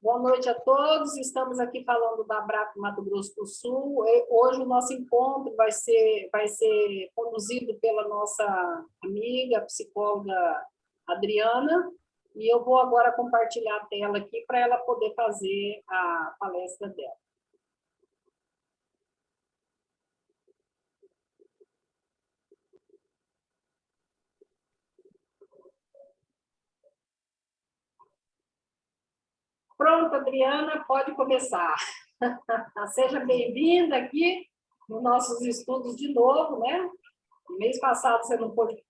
Boa noite a todos. Estamos aqui falando da Abrape Mato Grosso do Sul. Hoje o nosso encontro vai ser conduzido pela nossa amiga, psicóloga Adriana, e eu vou agora compartilhar a tela aqui para ela poder fazer a palestra dela. Pronto, Adriana, pode começar. Seja bem-vinda aqui nos nossos estudos de novo, né? No mês passado você não pôde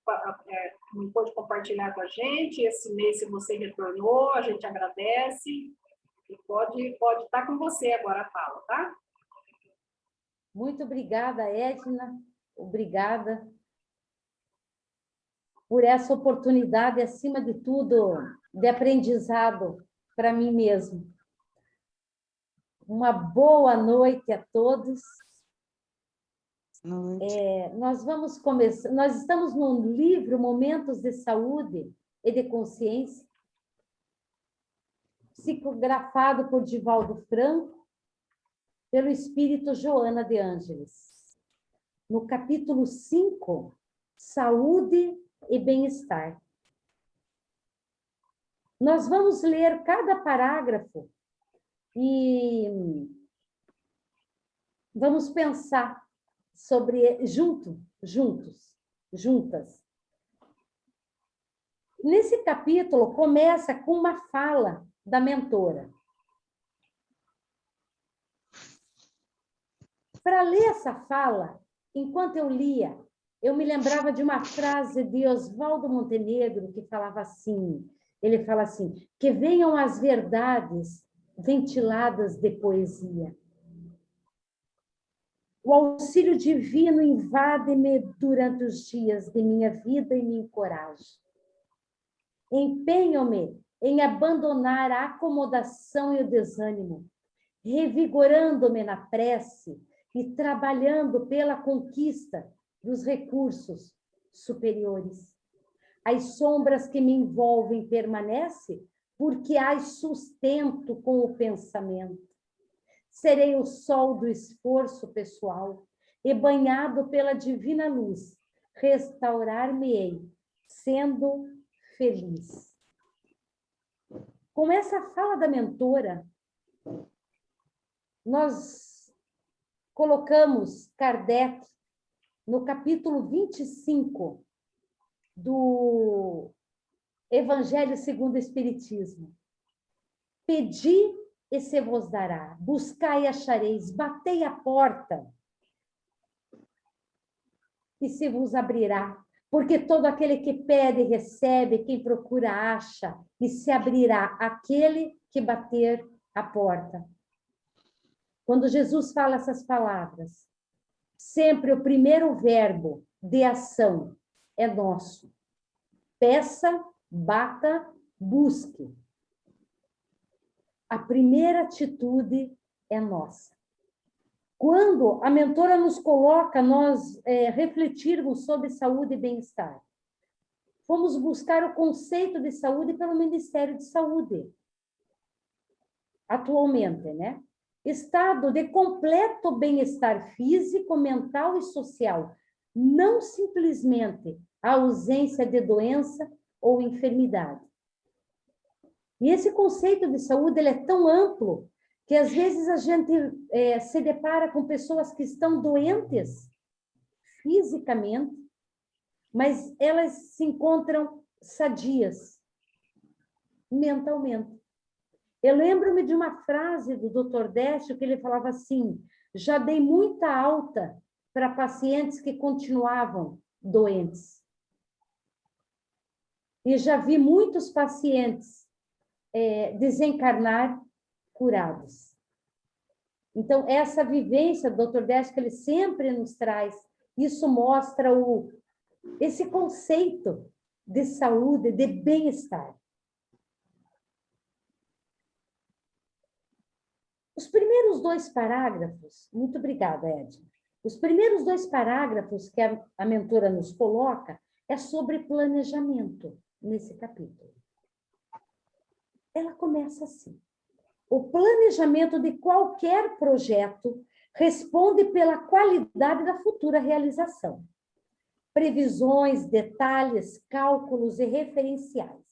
compartilhar com a gente, esse mês se você retornou, a gente agradece, e pode estar com você agora a fala, tá? Muito obrigada, Edna, obrigada por essa oportunidade, acima de tudo, de aprendizado para mim mesmo. Uma boa noite a todos. Nós vamos começar. Nós estamos no livro Momentos de Saúde e de Consciência, psicografado por Divaldo Franco, pelo espírito Joana de Ângeles. No capítulo 5, Saúde e Bem-Estar. Nós vamos ler cada parágrafo e vamos pensar sobre juntas. Nesse capítulo começa com uma fala da mentora. Para ler essa fala, enquanto eu lia, eu me lembrava de uma frase de Oswaldo Montenegro que falava assim, ele fala assim, que venham as verdades ventiladas de poesia. O auxílio divino invade-me durante os dias de minha vida e me encoraja. Empenho-me em abandonar a acomodação e o desânimo, revigorando-me na prece e trabalhando pela conquista dos recursos superiores. As sombras que me envolvem permanecem porque as sustento com o pensamento. Serei o sol do esforço pessoal e, banhado pela divina luz, restaurar-me-ei, sendo feliz. Com essa fala da mentora, nós colocamos Kardec no capítulo 25 do Evangelho segundo o Espiritismo. Pedi e se vos dará, buscai e achareis, batei a porta e se vos abrirá, porque todo aquele que pede recebe, quem procura acha, e se abrirá aquele que bater a porta. Quando Jesus fala essas palavras, sempre o primeiro verbo de ação é nosso. Peça, bata, busque. A primeira atitude é nossa. Quando a mentora nos coloca, nós refletirmos sobre saúde e bem-estar, fomos buscar o conceito de saúde pelo Ministério de Saúde, atualmente, né? Estado de completo bem-estar físico, mental e social, não simplesmente a ausência de doença ou enfermidade. E esse conceito de saúde ele é tão amplo que às vezes a gente se depara com pessoas que estão doentes fisicamente, mas elas se encontram sadias mentalmente. Eu lembro-me de uma frase do Dr. Décio que ele falava assim, já dei muita alta para pacientes que continuavam doentes. E já vi muitos pacientes desencarnar curados. Então, essa vivência do Dr. Décio que ele sempre nos traz, isso mostra esse conceito de saúde, de bem-estar. Os primeiros dois parágrafos, muito obrigada, Edna. Os primeiros dois parágrafos que a mentora nos coloca é sobre planejamento nesse capítulo. Ela começa assim. O planejamento de qualquer projeto responde pela qualidade da futura realização. Previsões, detalhes, cálculos e referenciais,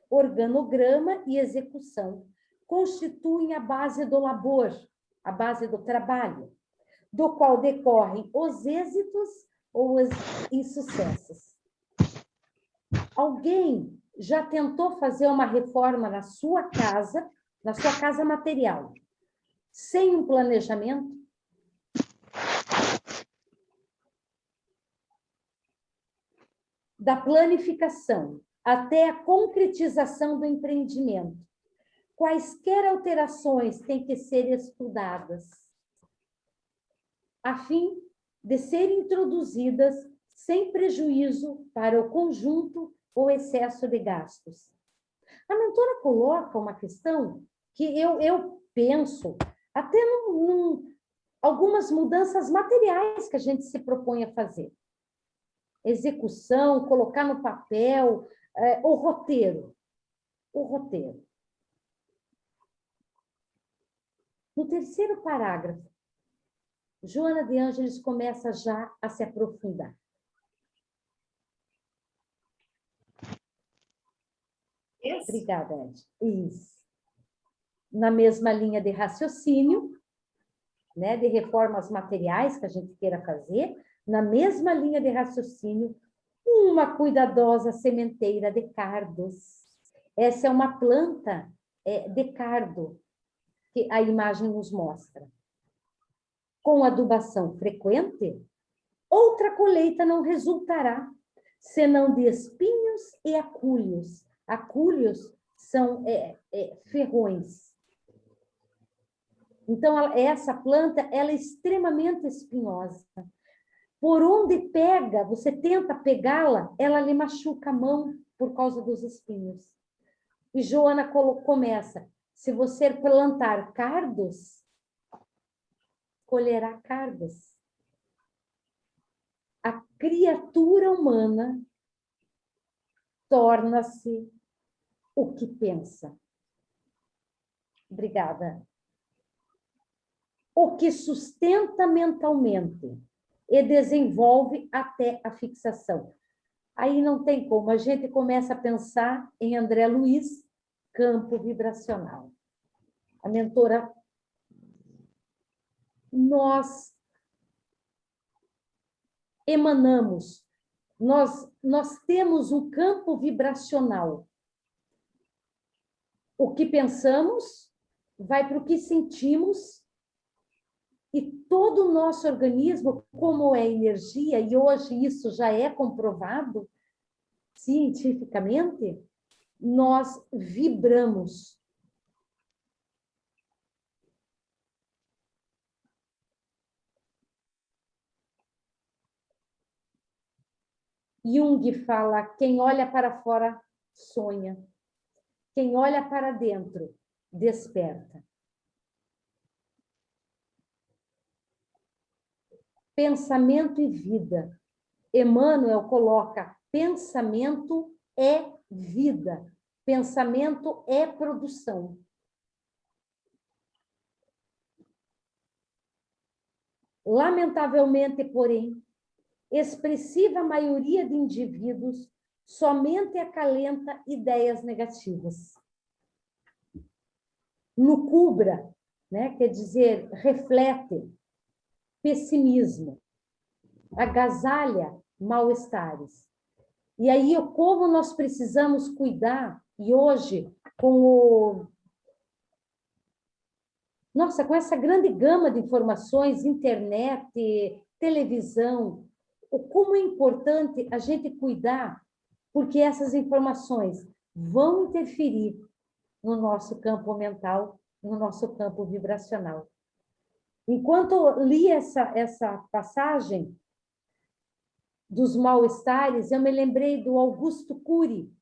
organograma e execução constituem a base do labor, a base do trabalho, do qual decorrem os êxitos ou os insucessos. Alguém já tentou fazer uma reforma na sua casa material, sem um planejamento? Da planificação até a concretização do empreendimento, quaisquer alterações têm que ser estudadas, a fim de serem introduzidas sem prejuízo para o conjunto ou excesso de gastos. A mentora coloca uma questão que eu penso até algumas mudanças materiais que a gente se propõe a fazer. Execução, colocar no papel, o roteiro. O roteiro. No terceiro parágrafo, Joana de Ângeles começa já a se aprofundar. Obrigada, Ed. Isso. Na mesma linha de raciocínio, né, de reformas materiais que a gente queira fazer, na mesma linha de raciocínio, uma cuidadosa sementeira de cardos. Essa é uma planta de cardo que a imagem nos mostra. Com adubação frequente, outra colheita não resultará, senão de espinhos e acúlios. Acúlios são ferrões. Então, essa planta ela é extremamente espinhosa. Por onde pega, você tenta pegá-la, ela lhe machuca a mão por causa dos espinhos. E Joana começa, se você plantar cardos, colherá cardos. A criatura humana torna-se o que pensa. Obrigada. O que sustenta mentalmente e desenvolve até a fixação. Aí não tem como, a gente começa a pensar em André Luiz, campo vibracional. A mentora, nós emanamos, nós temos um campo vibracional. O que pensamos vai para o que sentimos e todo o nosso organismo, como é energia, e hoje isso já é comprovado cientificamente, nós vibramos. Jung fala, quem olha para fora sonha, quem olha para dentro desperta. Pensamento e vida. Emmanuel coloca, pensamento é vida, pensamento é produção. Lamentavelmente, porém, expressiva maioria de indivíduos somente acalenta ideias negativas. Lucubra, né, quer dizer, reflete pessimismo, agasalha mal-estares. E aí, como nós precisamos cuidar, e hoje, com essa grande gama de informações, internet, televisão, como é importante a gente cuidar, porque essas informações vão interferir no nosso campo mental, no nosso campo vibracional. Enquanto eu li essa passagem dos mal-estares, eu me lembrei do Augusto Cury,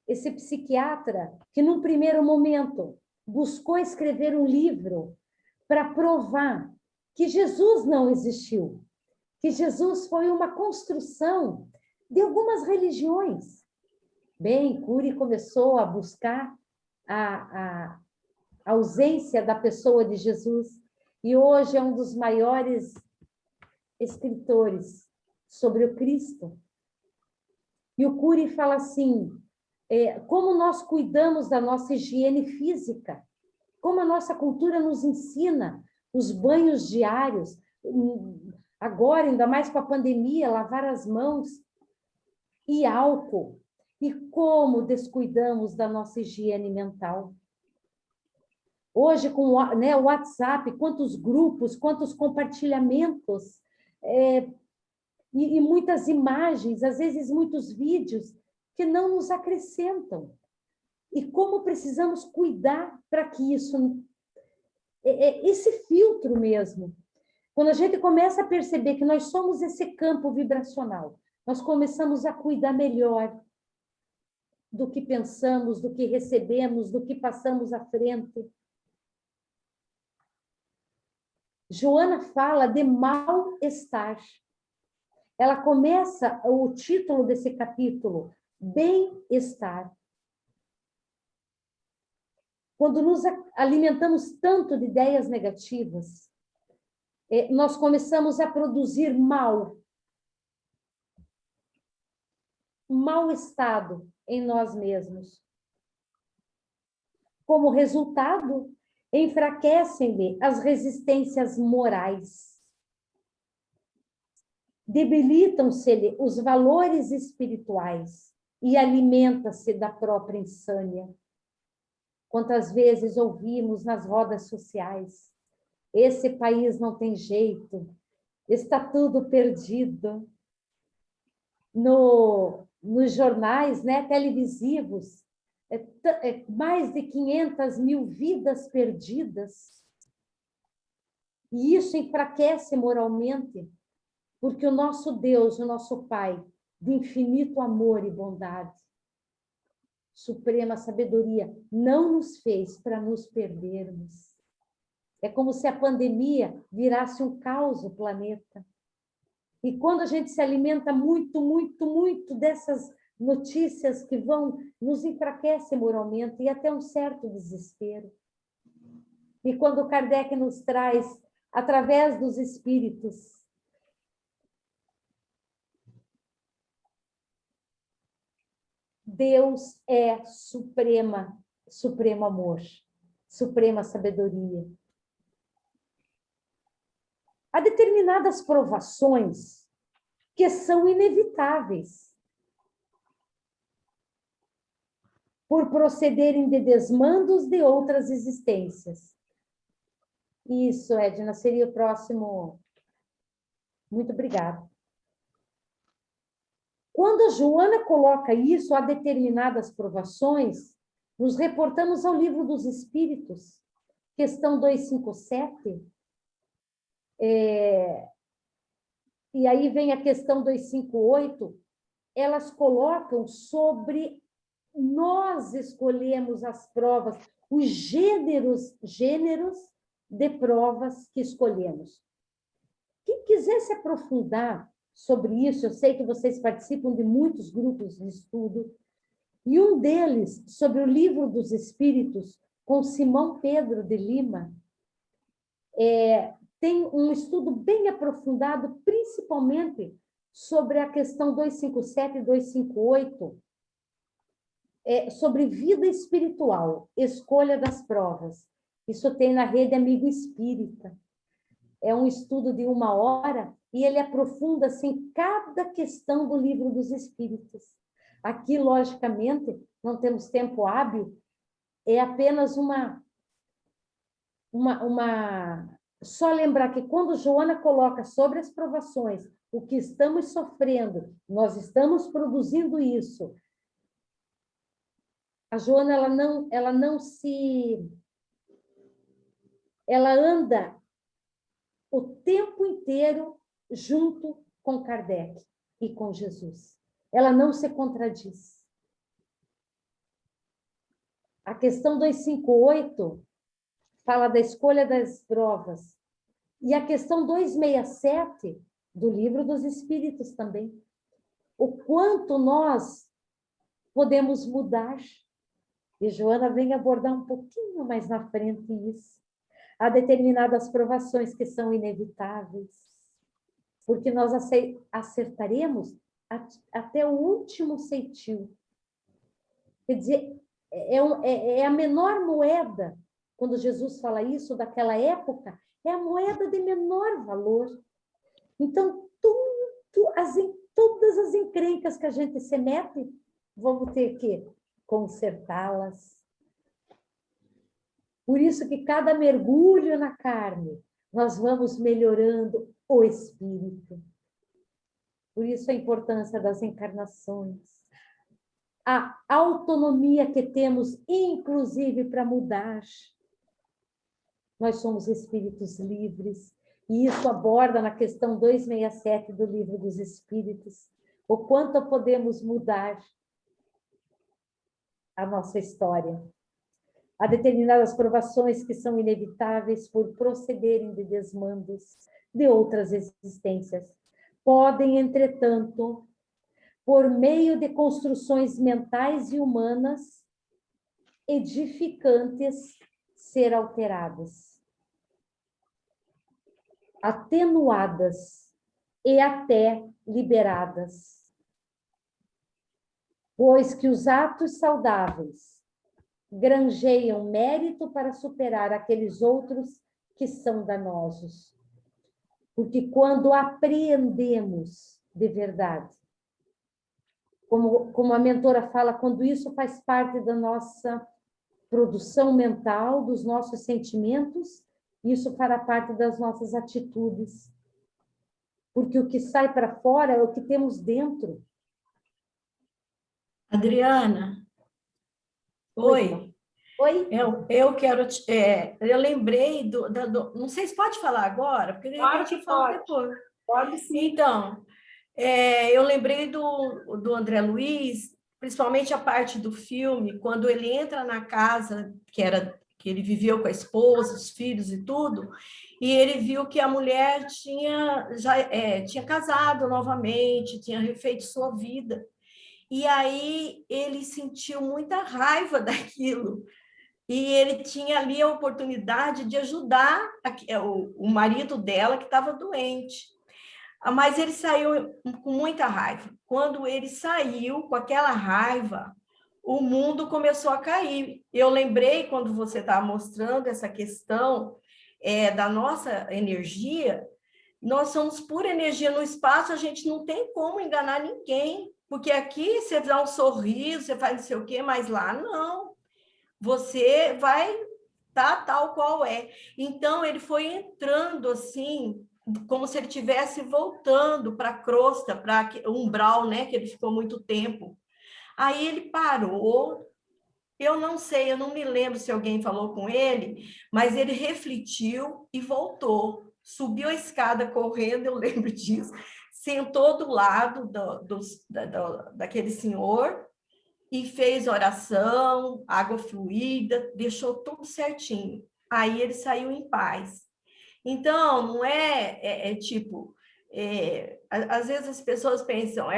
esse psiquiatra que, num primeiro momento, buscou escrever um livro para provar que Jesus não existiu, que Jesus foi uma construção de algumas religiões. Bem, Cury começou a buscar a ausência da pessoa de Jesus, e hoje é um dos maiores escritores sobre o Cristo. E o Cury fala assim, como nós cuidamos da nossa higiene física, como a nossa cultura nos ensina os banhos diários, agora, ainda mais com a pandemia, lavar as mãos e álcool, e como descuidamos da nossa higiene mental. Hoje, com o WhatsApp, quantos grupos, quantos compartilhamentos, e muitas imagens, às vezes muitos vídeos, que não nos acrescentam. E como precisamos cuidar para que isso... esse filtro mesmo. Quando a gente começa a perceber que nós somos esse campo vibracional, nós começamos a cuidar melhor do que pensamos, do que recebemos, do que passamos à frente. Joana fala de mal-estar. Ela começa o título desse capítulo, bem-estar. Quando nos alimentamos tanto de ideias negativas, nós começamos a produzir mau estado em nós mesmos. Como resultado, enfraquecem-lhe as resistências morais. Debilitam-se-lhe os valores espirituais e alimenta-se da própria insânia. Quantas vezes ouvimos nas rodas sociais, esse país não tem jeito, está tudo perdido. Nos jornais, né, televisivos, mais de 500 mil vidas perdidas. E isso enfraquece moralmente, porque o nosso Deus, o nosso Pai, de infinito amor e bondade, suprema sabedoria, não nos fez para nos perdermos. É como se a pandemia virasse um caos no planeta. E quando a gente se alimenta muito, muito, muito dessas notícias que vão nos enfraquecer moralmente e até um certo desespero. E quando Kardec nos traz, através dos espíritos, Deus é supremo amor, suprema sabedoria. Há determinadas provações que são inevitáveis por procederem de desmandos de outras existências. Isso, Edna, seria o próximo. Muito obrigada. Quando a Joana coloca isso, há determinadas provações, nos reportamos ao Livro dos Espíritos, questão 257, e aí vem a questão 258, elas colocam sobre nós escolhemos as provas, os gêneros de provas que escolhemos. Quem quiser se aprofundar sobre isso, eu sei que vocês participam de muitos grupos de estudo, e um deles, sobre o Livro dos Espíritos, com Simão Pedro de Lima, tem um estudo bem aprofundado, principalmente sobre a questão 257 e 258, sobre vida espiritual, escolha das provas. Isso tem na Rede Amigo Espírita. É um estudo de 1 hora e ele aprofunda assim, cada questão do Livro dos Espíritos. Aqui, logicamente, não temos tempo hábil, é apenas só lembrar que quando Joana coloca sobre as provações, o que estamos sofrendo, nós estamos produzindo isso. A Joana, ela anda o tempo inteiro junto com Kardec e com Jesus. Ela não se contradiz. A questão 258 fala da escolha das provas. E a questão 267 do Livro dos Espíritos também. O quanto nós podemos mudar. E Joana vem abordar um pouquinho mais na frente isso. Há determinadas provações que são inevitáveis, porque nós acertaremos até o último ceitil. Quer dizer, é a menor moeda, quando Jesus fala isso, daquela época, é a moeda de menor valor. Então, todas as encrencas que a gente se mete, vamos ter que consertá-las. Por isso que cada mergulho na carne, nós vamos melhorando o espírito. Por isso a importância das encarnações. A autonomia que temos, inclusive, para mudar. Nós somos espíritos livres. E isso aborda na questão 267 do Livro dos Espíritos. O quanto podemos mudar a nossa história. Há determinadas provações que são inevitáveis por procederem de desmandos de outras existências. Podem, entretanto, por meio de construções mentais e humanas edificantes, ser alteradas, atenuadas e até liberadas. Pois que os atos saudáveis granjeiam mérito para superar aqueles outros que são danosos. Porque quando apreendemos de verdade, como a mentora fala, quando isso faz parte da nossa produção mental, dos nossos sentimentos, isso fará parte das nossas atitudes. Porque o que sai para fora é o que temos dentro. Adriana, oi. Oi? Eu quero. Eu lembrei não sei se pode falar agora, porque de repente eu falo depois. Pode sim. Então, eu lembrei do André Luiz, principalmente a parte do filme, quando ele entra na casa que ele viveu com a esposa, os filhos e tudo, e ele viu que a mulher tinha casado novamente, tinha refeito sua vida. E aí ele sentiu muita raiva daquilo. E ele tinha ali a oportunidade de ajudar o marido dela, que estava doente. Mas ele saiu com muita raiva. Quando ele saiu com aquela raiva, o mundo começou a cair. Eu lembrei, quando você estava mostrando essa questão da nossa energia, nós somos pura energia no espaço, a gente não tem como enganar ninguém. Porque aqui você dá um sorriso, você faz não sei o quê, mas lá não. Você vai estar tal qual é. Então, ele foi entrando assim, como se ele estivesse voltando para a crosta, para o umbral, né? Que ele ficou muito tempo. Aí ele parou. Eu não sei, eu não me lembro se alguém falou com ele, mas ele refletiu e voltou. Subiu a escada correndo, eu lembro disso. Sentou do lado daquele senhor e fez oração, água fluida, deixou tudo certinho. Aí ele saiu em paz. Então, não tipo... às vezes as pessoas pensam,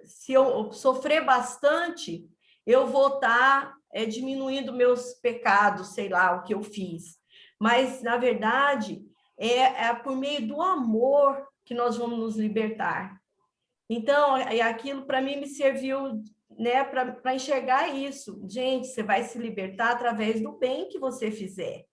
se eu sofrer bastante, eu vou estar diminuindo meus pecados, sei lá, o que eu fiz. Mas, na verdade, é por meio do amor que nós vamos nos libertar. Então, aquilo para mim me serviu, né, para enxergar isso. Gente, você vai se libertar através do bem que você fizer.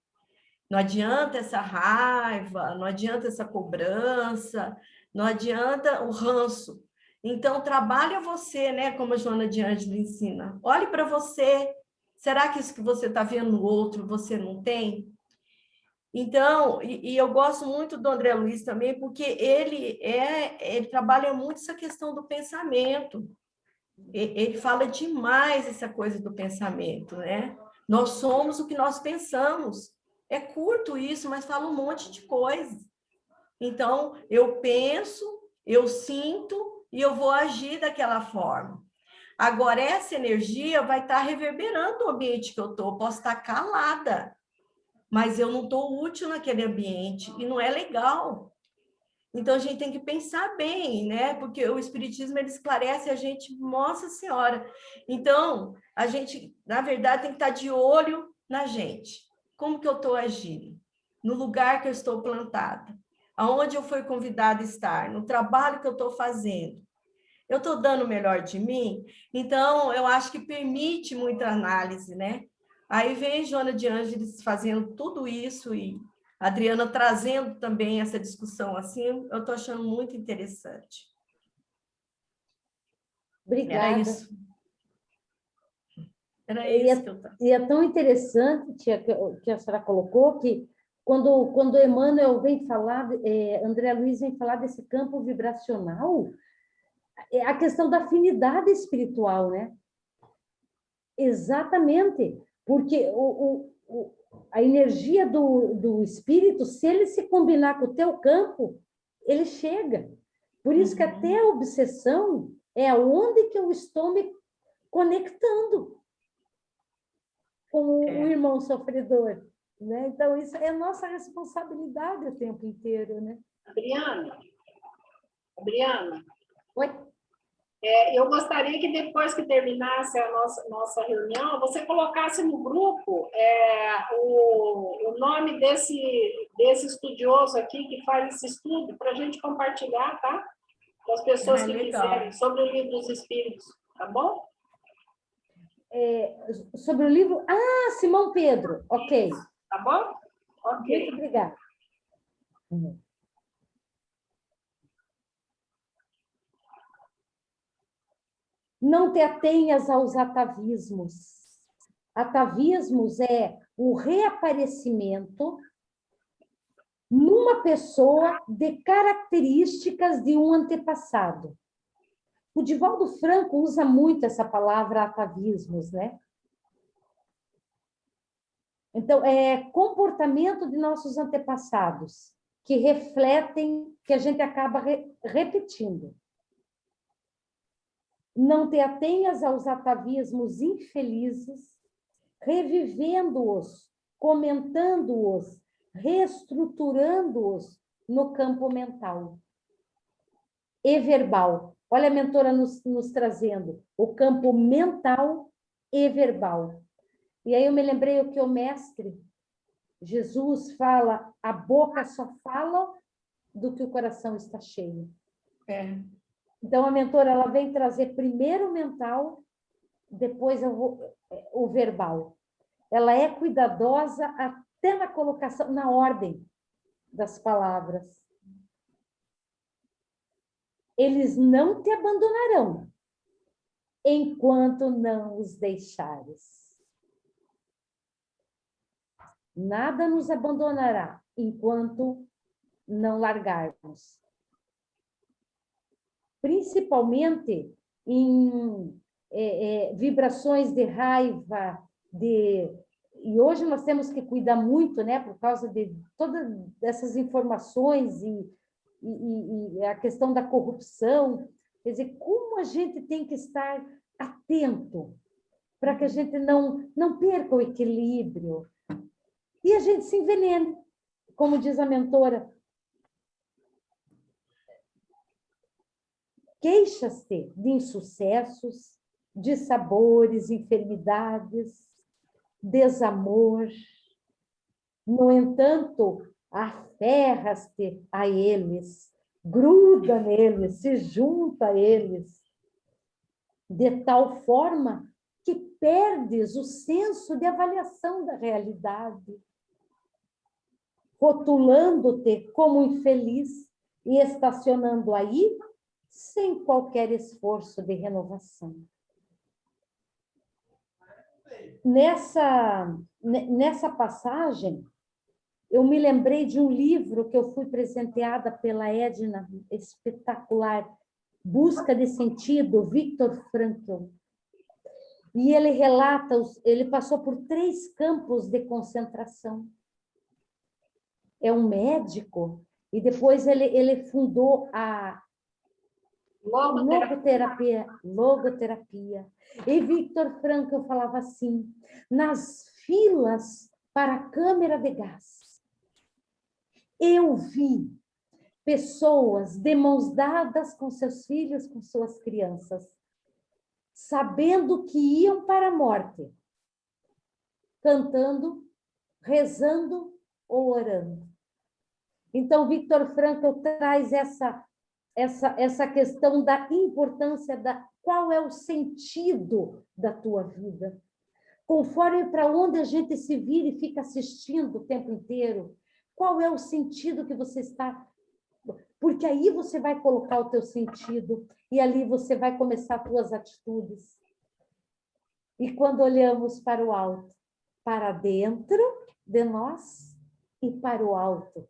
Não adianta essa raiva, não adianta essa cobrança, não adianta o ranço. Então, trabalha você, né, como a Joana de Ângelo ensina. Olhe para você. Será que isso que você está vendo no outro, você não tem? Então, e eu gosto muito do André Luiz também, porque ele trabalha muito essa questão do pensamento. Ele fala demais essa coisa do pensamento, né? Nós somos o que nós pensamos. É curto isso, mas fala um monte de coisa. Então, eu penso, eu sinto e eu vou agir daquela forma. Agora, essa energia vai estar reverberando o ambiente que eu estou. Posso estar calada, mas eu não estou útil naquele ambiente e não é legal. Então, a gente tem que pensar bem, né? Porque o Espiritismo, ele esclarece a gente, Nossa Senhora. Então, a gente, na verdade, tem que estar de olho na gente. Como que eu estou agindo? No lugar que eu estou plantada? Aonde eu fui convidada a estar? No trabalho que eu estou fazendo? Eu estou dando o melhor de mim? Então, eu acho que permite muita análise, né? Aí vem Joana de Ângeles fazendo tudo isso e a Adriana trazendo também essa discussão assim, eu estou achando muito interessante. Era Obrigada. isso. Era E isso que é, eu estava. e é tão interessante, tia, que a senhora colocou, que quando Emmanuel vem falar, André Luiz vem falar desse campo vibracional, é a questão da afinidade espiritual, né? Exatamente, porque a energia do espírito, se ele se combinar com o teu campo, ele chega. Por isso que até a obsessão é onde que eu estou me conectando com o irmão sofredor, né? Então, isso é nossa responsabilidade o tempo inteiro, né? Adriana, Oi? eu gostaria que depois que terminasse a nossa reunião, você colocasse no grupo o nome desse estudioso aqui que faz esse estudo, para a gente compartilhar, tá? Com as pessoas que quiserem, sobre o Livro dos Espíritos, tá bom? Sobre o livro... Ah, Simão Pedro, ok. Tá bom? Ok. Muito obrigada. Não te atenhas aos atavismos. Atavismos é o reaparecimento numa pessoa de características de um antepassado. O Divaldo Franco usa muito essa palavra atavismos, né? Então, é comportamento de nossos antepassados que refletem, que a gente acaba repetindo. Não te atenhas aos atavismos infelizes, revivendo-os, comentando-os, reestruturando-os no campo mental e verbal. Olha a mentora nos trazendo o campo mental e verbal. E aí eu me lembrei o que o mestre Jesus fala, a boca só fala do que o coração está cheio. Então a mentora ela vem trazer primeiro o mental, depois o verbal. Ela é cuidadosa até na colocação, na ordem das palavras. Eles não te abandonarão enquanto não os deixares. Nada nos abandonará enquanto não largarmos. Principalmente em vibrações de raiva, e hoje nós temos que cuidar muito, né, por causa de todas essas informações e a questão da corrupção. Quer dizer, como a gente tem que estar atento para que a gente não perca o equilíbrio e a gente se envenene, como diz a mentora. Queixas-te de insucessos, de sabores, enfermidades, desamor. No entanto, aferras-te a eles, gruda neles, se junta a eles, de tal forma que perdes o senso de avaliação da realidade, rotulando-te como infeliz e estacionando aí sem qualquer esforço de renovação. Nessa passagem, eu me lembrei de um livro que eu fui presenteada pela Edna, espetacular, Busca de Sentido, Viktor Frankl. E ele relata, ele passou por 3 campos de concentração. É um médico, e depois ele fundou a logoterapia. E Viktor Frankl falava assim, nas filas para a câmera de gás, eu vi pessoas de mãos dadas com seus filhos, com suas crianças, sabendo que iam para a morte, cantando, rezando ou orando. Então, Viktor Frankl traz essa questão da importância da qual é o sentido da tua vida. Conforme para onde a gente se vira e fica assistindo o tempo inteiro, qual é o sentido que você está... Porque aí você vai colocar o teu sentido e ali você vai começar as tuas atitudes. E quando olhamos para o alto, para dentro de nós e para o alto,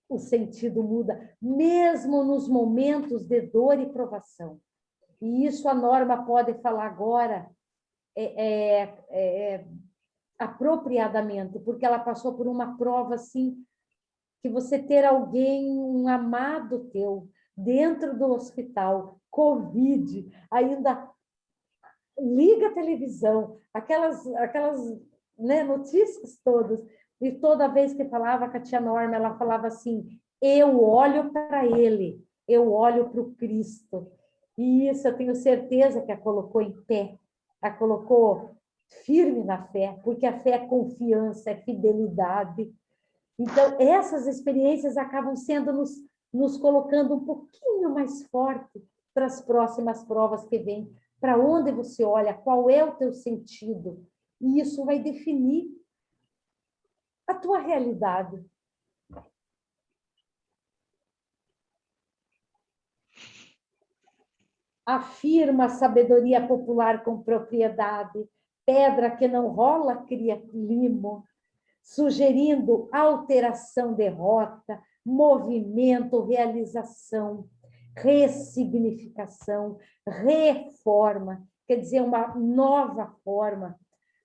o sentido muda, mesmo nos momentos de dor e provação. E isso a Norma pode falar agora apropriadamente, porque ela passou por uma prova assim, que você ter alguém, um amado teu, dentro do hospital, Covid, ainda liga a televisão, aquelas né, notícias todas, e toda vez que falava com a tia Norma, ela falava assim, eu olho para ele, eu olho para o Cristo. E isso eu tenho certeza que a colocou em pé, a colocou firme na fé, porque a fé é confiança, é fidelidade. Então, essas experiências acabam sendo nos colocando um pouquinho mais forte para as próximas provas que vêm. Para onde você olha, qual é o teu sentido. E isso vai definir a tua realidade. Afirma a sabedoria popular com propriedade, pedra que não rola cria limo, sugerindo alteração, derrota, movimento, realização, ressignificação, reforma, quer dizer, uma nova forma.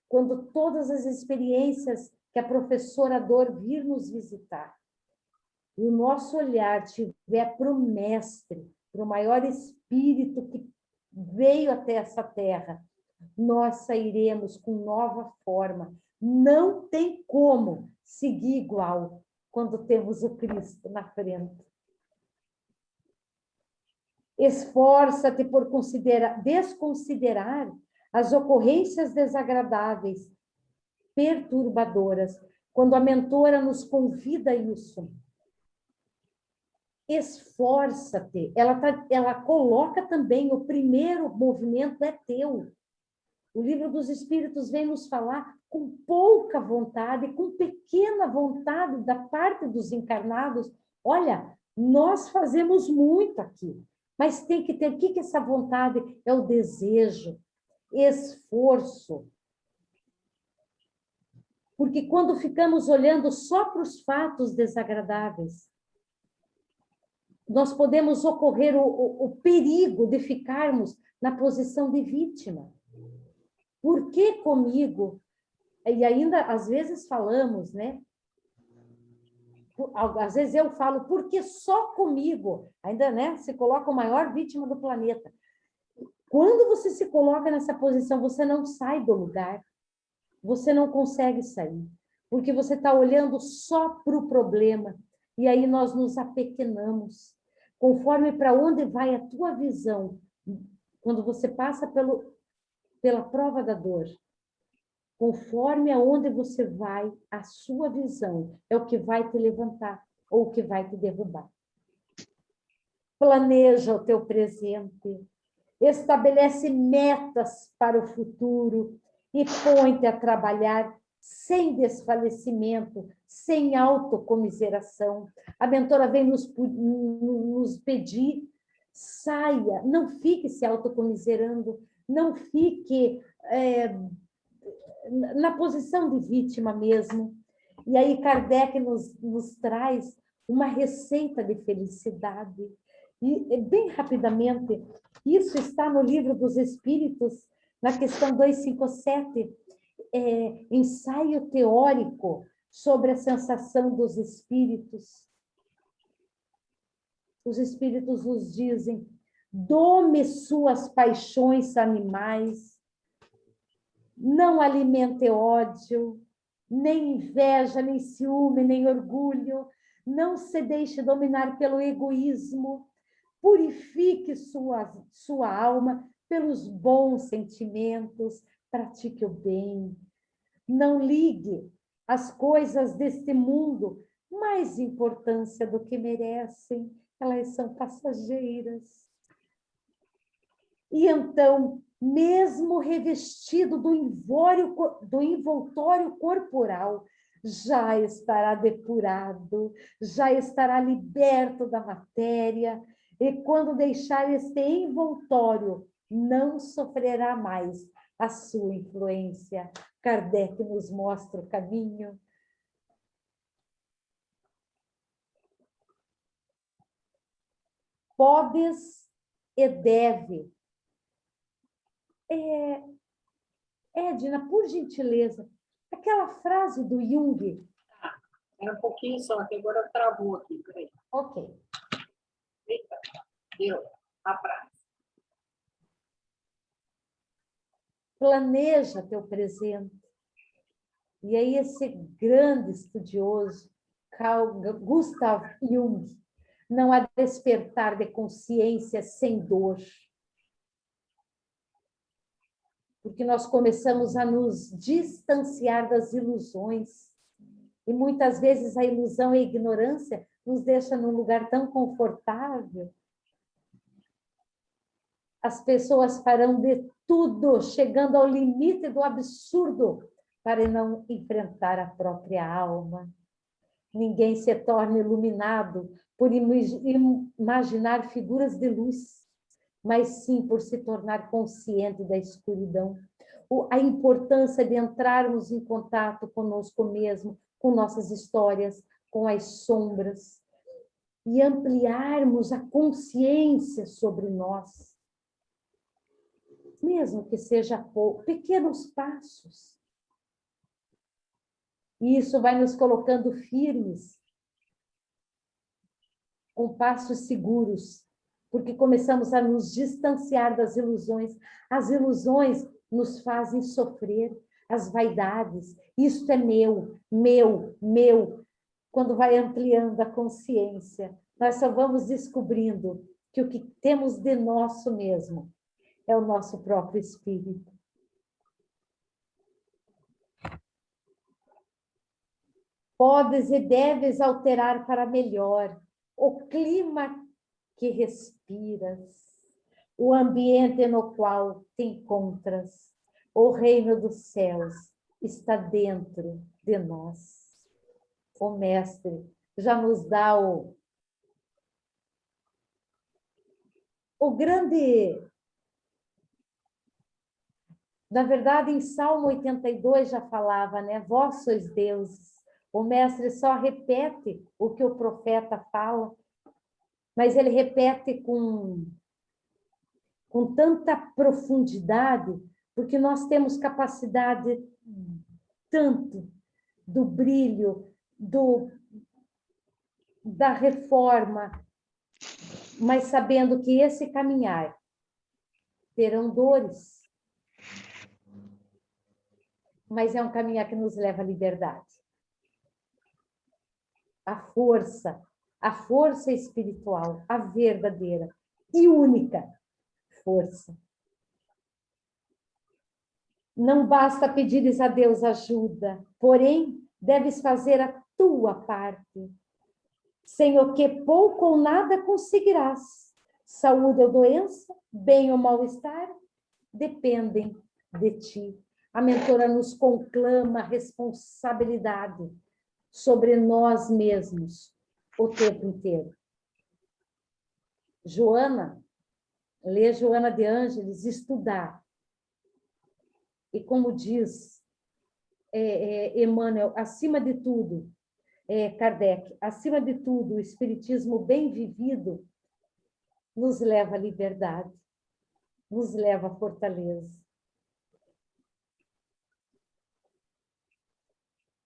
Quando todas as experiências que a professora Dor vir nos visitar, e o nosso olhar tiver para o mestre, para o maior espírito que veio até essa terra, nós sairemos com nova forma. Não tem como seguir igual quando temos o Cristo na frente. Esforça-te por desconsiderar as ocorrências desagradáveis, perturbadoras, quando a mentora nos convida a isso. Esforça-te. Ela coloca também o primeiro movimento é teu. O Livro dos Espíritos vem nos falar com pouca vontade, com pequena vontade da parte dos encarnados. Olha, nós fazemos muito aqui, mas tem que ter, o que é essa vontade? É o desejo, esforço. Porque quando ficamos olhando só para os fatos desagradáveis, nós podemos ocorrer o perigo de ficarmos na posição de vítima. Por que comigo? E ainda, às vezes, falamos, né? Às vezes eu falo, por que só comigo? Ainda, né? Se coloca a maior vítima do planeta. Quando você se coloca nessa posição, você não sai do lugar. Você não consegue sair. Porque você está olhando só para o problema. E aí nós nos apequenamos. Conforme para onde vai a tua visão, quando você passa pela prova da dor, conforme aonde você vai, a sua visão é o que vai te levantar ou o que vai te derrubar. Planeja o teu presente, estabelece metas para o futuro e põe-te a trabalhar sem desfalecimento, sem autocomiseração. A mentora vem nos pedir, saia, não fique se autocomiserando, não fique na posição de vítima mesmo. E aí Kardec nos traz uma receita de felicidade. E bem rapidamente, isso está no Livro dos Espíritos, na questão 257, ensaio teórico sobre a sensação dos espíritos. Os espíritos nos dizem, dome suas paixões animais, não alimente ódio, nem inveja, nem ciúme, nem orgulho, Não se deixe dominar pelo egoísmo. Purifique sua alma pelos bons sentimentos. Pratique o bem. Não ligue as coisas deste mundo mais importância do que merecem. Elas são passageiras. E então, mesmo revestido do envoltório corporal, já estará depurado, já estará liberto da matéria, e quando deixar este envoltório, não sofrerá mais a sua influência. Kardec nos mostra o caminho. Podes e deve. Edna, por gentileza, aquela frase do Jung. Era um pouquinho só, que agora travou aqui. Peraí. Ok. Eita, deu a frase. Planeja teu presente. E aí esse grande estudioso, Carl Gustav Jung, não há despertar de consciência sem dor. Porque nós começamos a nos distanciar das ilusões. E muitas vezes a ilusão e a ignorância nos deixa num lugar tão confortável. As pessoas farão de tudo, chegando ao limite do absurdo, para não enfrentar a própria alma. Ninguém se torna iluminado por imaginar figuras de luz, mas sim por se tornar consciente da escuridão. A importância de entrarmos em contato conosco mesmo, com nossas histórias, com as sombras, e ampliarmos a consciência sobre nós. Mesmo que seja pouco, pequenos passos. E isso vai nos colocando firmes, com passos seguros, porque começamos a nos distanciar das ilusões. As ilusões nos fazem sofrer, as vaidades. Isso é meu, meu, meu. Quando vai ampliando a consciência, nós só vamos descobrindo que o que temos de nosso mesmo é o nosso próprio espírito. Podes e deves alterar para melhor o clima que respiras, o ambiente no qual te encontras. O reino dos céus está dentro de nós. O Mestre já nos dá o grande... Na verdade, em Salmo 82 já falava, né? Vós sois deuses. O Mestre só repete o que o profeta fala, mas ele repete com tanta profundidade, porque nós temos capacidade tanto do brilho, da reforma, mas sabendo que esse caminhar terão dores, mas é um caminhar que nos leva à liberdade. A força espiritual, a verdadeira e única força. Não basta pedires a Deus ajuda, porém, deves fazer a tua parte, sem o que pouco ou nada conseguirás. Saúde ou doença, bem ou mal-estar, dependem de ti. A mentora nos conclama a responsabilidade sobre nós mesmos o tempo inteiro. Joana, lê Joana de Ângeles, estudar. E como diz Emmanuel, acima de tudo, Kardec, acima de tudo, o espiritismo bem vivido nos leva à liberdade, nos leva à fortaleza.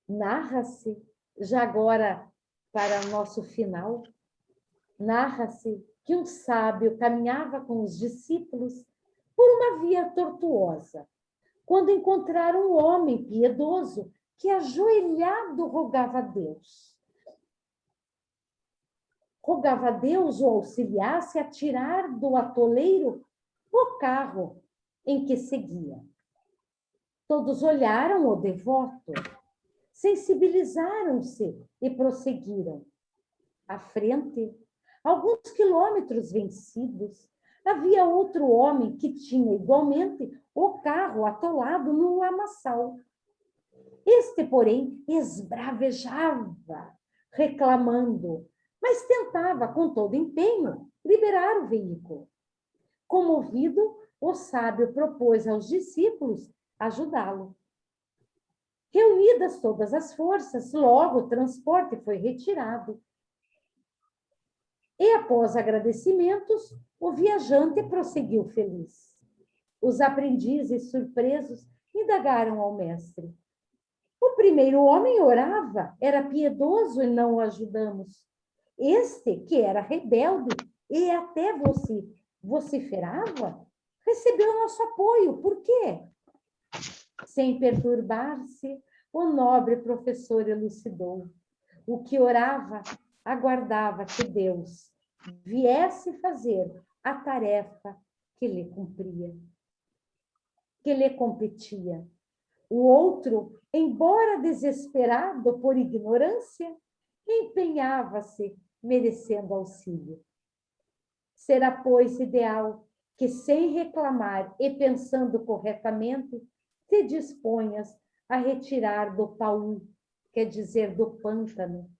Narra-se, já agora para o nosso final, narra-se que um sábio caminhava com os discípulos por uma via tortuosa, quando encontraram um homem piedoso que ajoelhado rogava a Deus. rogava a Deus o auxiliasse a tirar do atoleiro o carro em que seguia. Todos olharam o devoto, sensibilizaram-se e prosseguiram. À frente, alguns quilômetros vencidos, havia outro homem que tinha igualmente o carro atolado num lamaçal. Este, porém, esbravejava, reclamando, mas tentava, com todo empenho, liberar o veículo. Comovido, o sábio propôs aos discípulos ajudá-lo. Reunidas todas as forças, logo o transporte foi retirado. E, após agradecimentos, o viajante prosseguiu feliz. Os aprendizes, surpresos, indagaram ao mestre. O primeiro homem orava, era piedoso e não o ajudamos. Este, que era rebelde e até vociferava, recebeu nosso apoio. Por quê? Sem perturbar-se, o nobre professor elucidou. O que orava, aguardava que Deus viesse fazer a tarefa que lhe cumpria, que lhe competia. O outro, embora desesperado por ignorância, empenhava-se, merecendo auxílio. Será, pois, ideal que, sem reclamar e pensando corretamente, te disponhas a retirar do paú, quer dizer, do pântano,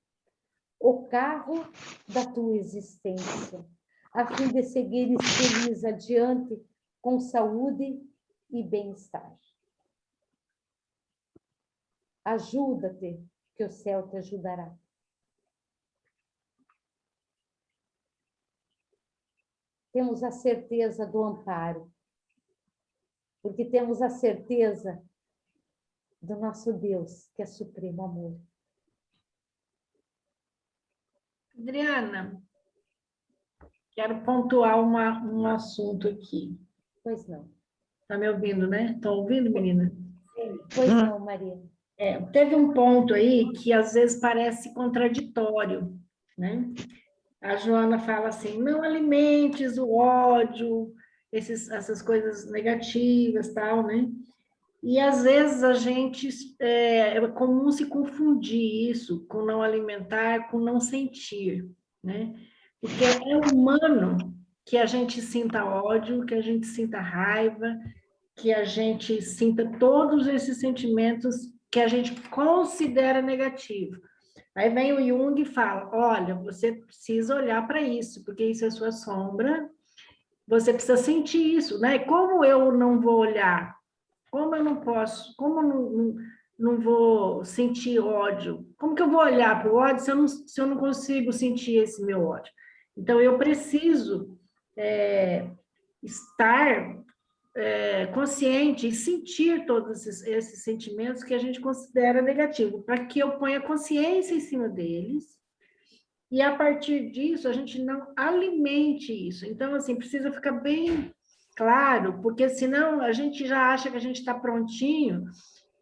o carro da tua existência, a fim de seguires feliz adiante com saúde e bem-estar. Ajuda-te, que o céu te ajudará. Temos a certeza do amparo, porque temos a certeza do nosso Deus, que é supremo amor. Adriana, quero pontuar um assunto aqui. Pois não. Está me ouvindo, né? Estão ouvindo, menina? Pois não, Maria. Teve um ponto aí que às vezes parece contraditório, né? A Joana fala assim, não alimentes o ódio, essas coisas negativas, tal, né? E às vezes a gente, é comum se confundir isso com não alimentar, com não sentir, né? Porque é humano que a gente sinta ódio, que a gente sinta raiva, que a gente sinta todos esses sentimentos que a gente considera negativos. Aí vem o Jung e fala, olha, você precisa olhar para isso, porque isso é sua sombra, você precisa sentir isso, né? Como eu não vou olhar? Como eu não posso? Como eu não vou sentir ódio? Como que eu vou olhar para o ódio se eu não consigo sentir esse meu ódio? Então, eu preciso estar consciente e sentir todos esses sentimentos que a gente considera negativos, para que eu ponha consciência em cima deles e, a partir disso, a gente não alimente isso. Então, assim, precisa ficar bem claro, porque senão a gente já acha que a gente está prontinho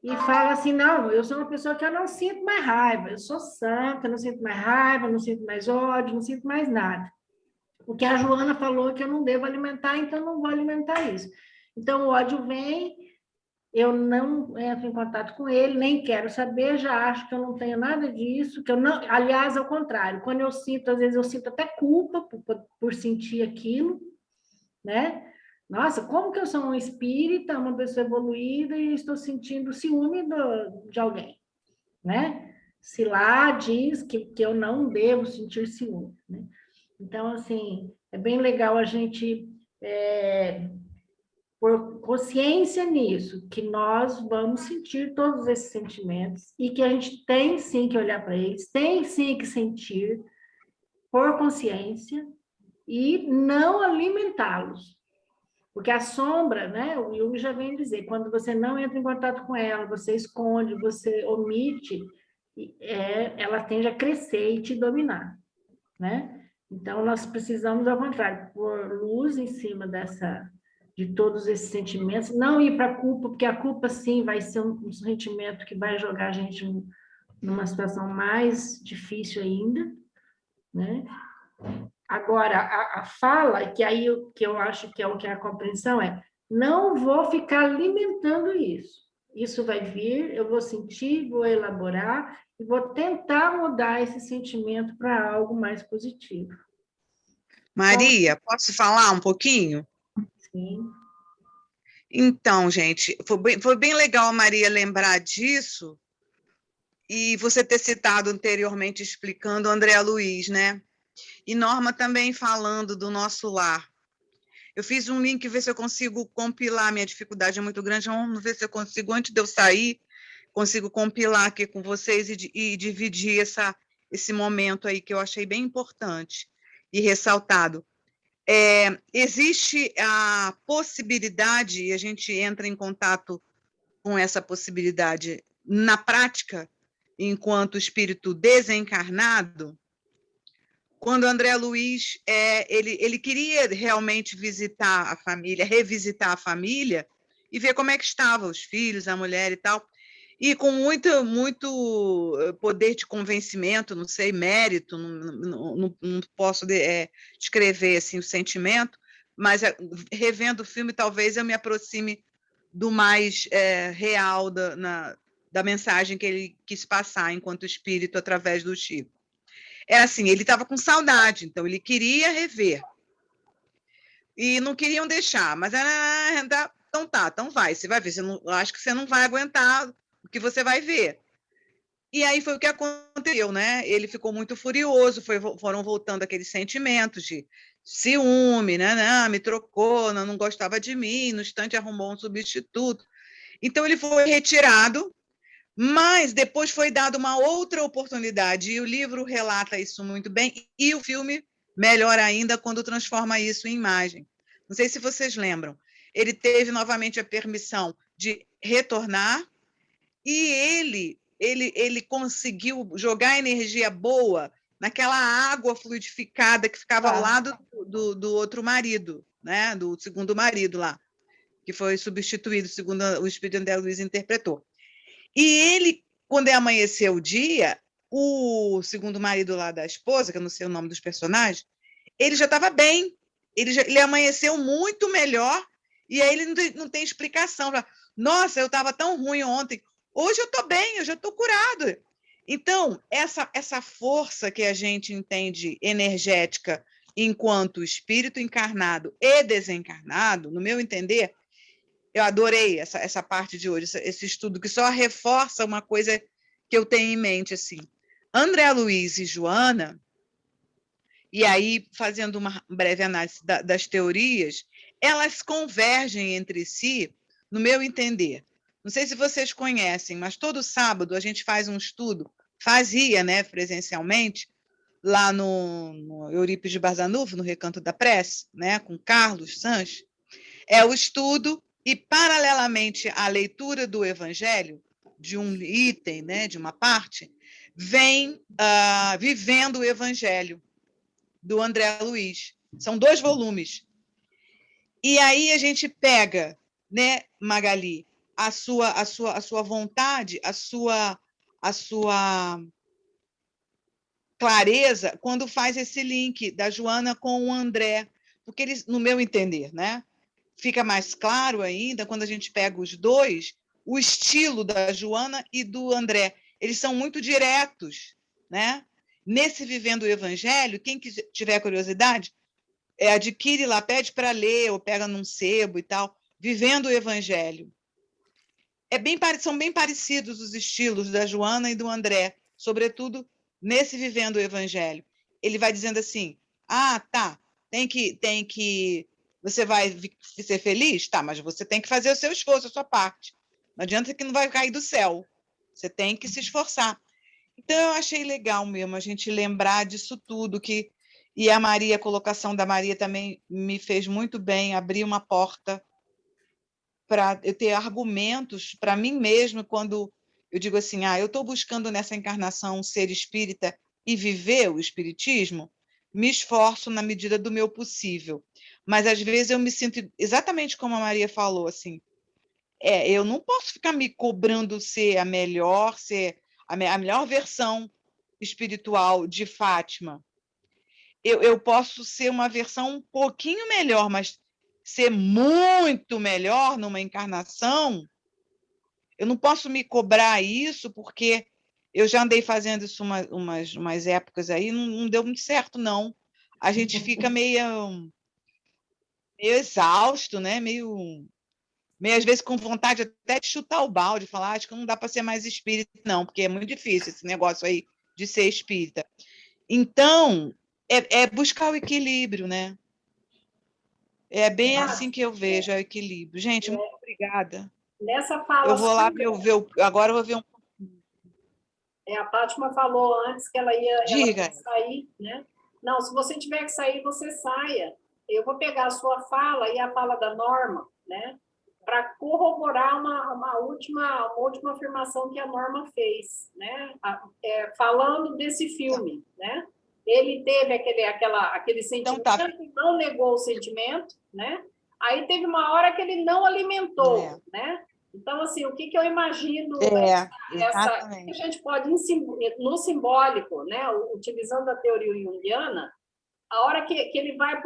e fala assim, não, eu sou uma pessoa que eu não sinto mais raiva, eu sou santa, eu não sinto mais raiva, não sinto mais ódio, não sinto mais nada. O que a Joana falou que eu não devo alimentar, então não vou alimentar isso. Então, o ódio vem, eu não entro em contato com ele, nem quero saber, já acho que eu não tenho nada disso, que eu não, aliás, ao contrário, quando eu sinto, às vezes eu sinto até culpa por sentir aquilo, né? Nossa, como que eu sou um espírita, uma pessoa evoluída e estou sentindo ciúme de alguém, né? Se lá diz que eu não devo sentir ciúme, né? Então, assim, é bem legal a gente pôr consciência nisso, que nós vamos sentir todos esses sentimentos e que a gente tem sim que olhar para eles, tem sim que sentir, por consciência e não alimentá-los. Porque a sombra, né, o Jung já vem dizer, quando você não entra em contato com ela, você esconde, você omite, ela tende a crescer e te dominar, né? Então, nós precisamos, ao contrário, pôr luz em cima de todos esses sentimentos, não ir para a culpa, porque a culpa, sim, vai ser um sentimento que vai jogar a gente numa situação mais difícil ainda, né? Agora, a fala, que aí que eu acho que é o que é a compreensão, é não vou ficar alimentando isso. Isso vai vir, eu vou sentir, vou elaborar e vou tentar mudar esse sentimento para algo mais positivo. Maria, posso falar um pouquinho? Sim. Então, gente, foi bem legal a Maria lembrar disso e você ter citado anteriormente explicando o André Luiz, né? E Norma também falando do nosso lar. Eu fiz um link, ver se eu consigo compilar, minha dificuldade é muito grande, vamos ver se eu consigo, antes de eu sair, consigo compilar aqui com vocês e dividir esse momento aí que eu achei bem importante e ressaltado. Existe a possibilidade, e a gente entra em contato com essa possibilidade na prática, enquanto espírito desencarnado, quando André Luiz ele queria realmente visitar a família, revisitar a família e ver como é que estavam os filhos, a mulher e tal, e com muito poder de convencimento, não sei, mérito, não posso descrever assim, o sentimento, mas revendo o filme talvez eu me aproxime do mais real da mensagem que ele quis passar enquanto espírito através do Chico. Era assim, ele estava com saudade, então ele queria rever. E não queriam deixar, mas era, então tá, então vai, você vai ver, acho que você não vai aguentar o que você vai ver. E aí foi o que aconteceu, né? Ele ficou muito furioso, foram voltando aqueles sentimentos de ciúme, né? Não, me trocou, não gostava de mim, no instante arrumou um substituto. Então ele foi retirado, mas depois foi dada uma outra oportunidade, e o livro relata isso muito bem, e o filme, melhor ainda, quando transforma isso em imagem. Não sei se vocês lembram. Ele teve novamente a permissão de retornar, e ele conseguiu jogar energia boa naquela água fluidificada que ficava ao lado do outro marido, né? Do segundo marido lá, que foi substituído, segundo o Espírito André Luiz interpretou. E ele, quando amanheceu o dia, o segundo marido lá da esposa, que eu não sei o nome dos personagens, ele já estava bem, ele amanheceu muito melhor, e aí ele não tem explicação. Nossa, eu estava tão ruim ontem, hoje eu estou bem, eu já estou curado. Então, essa força que a gente entende energética enquanto espírito encarnado e desencarnado, no meu entender, eu adorei essa parte de hoje, esse estudo que só reforça uma coisa que eu tenho em mente, assim. André Luiz e Joana, e aí, fazendo uma breve análise das teorias, elas convergem entre si, no meu entender. Não sei se vocês conhecem, mas todo sábado a gente faz um estudo, fazia, né, presencialmente, lá no Eurípides de Barçanufo, no Recanto da Prece, né, com Carlos Sanches, é o estudo e, paralelamente à leitura do Evangelho, de um item, né, de uma parte, vem Vivendo o Evangelho, do André Luiz. São 2 volumes. E aí a gente pega, né, Magali, a sua vontade, a sua clareza quando faz esse link da Joana com o André, porque eles, no meu entender, né, fica mais claro ainda quando a gente pega os dois, o estilo da Joana e do André. Eles são muito diretos, né? Nesse Vivendo o Evangelho, quem tiver curiosidade, adquire lá, pede para ler, ou pega num sebo e tal, Vivendo o Evangelho. São bem parecidos os estilos da Joana e do André, sobretudo nesse Vivendo o Evangelho. Ele vai dizendo assim, tá, você vai ser feliz? Tá, mas você tem que fazer o seu esforço, a sua parte. Não adianta que não vai cair do céu. Você tem que se esforçar. Então, eu achei legal mesmo a gente lembrar disso tudo, e a colocação da Maria também me fez muito bem, abrir uma porta para eu ter argumentos para mim mesma quando eu digo assim, eu estou buscando nessa encarnação ser espírita e viver o espiritismo, me esforço na medida do meu possível. Mas, às vezes, eu me sinto exatamente como a Maria falou, assim, eu não posso ficar me cobrando ser a melhor versão espiritual de Fátima. eu posso ser uma versão um pouquinho melhor, mas ser muito melhor numa encarnação, eu não posso me cobrar isso, porque eu já andei fazendo isso umas épocas aí, não deu muito certo, não. A gente fica meio exausto, né? Meio às vezes com vontade até de chutar o balde, falar, acho que não dá para ser mais espírita, não, porque é muito difícil esse negócio aí de ser espírita. Então, é buscar o equilíbrio, né? É bem assim que eu vejo, é o equilíbrio. Gente, muito obrigada. Nessa fala Eu vou lá sua, ver agora eu vou ver um. a Fátima falou antes que ela ia Diga. sair, né? Não, se você tiver que sair, você saia. Eu vou pegar a sua fala e a fala da Norma, né? Para corroborar uma última afirmação que a Norma fez, né? Falando desse filme, né? Ele teve aquele sentimento, Então, tá. não negou o sentimento, né? Aí teve uma hora que ele não alimentou, né? Então, assim, o que eu imagino exatamente. que a gente pode, no simbólico, né? Utilizando a teoria junguiana, a hora que ele vai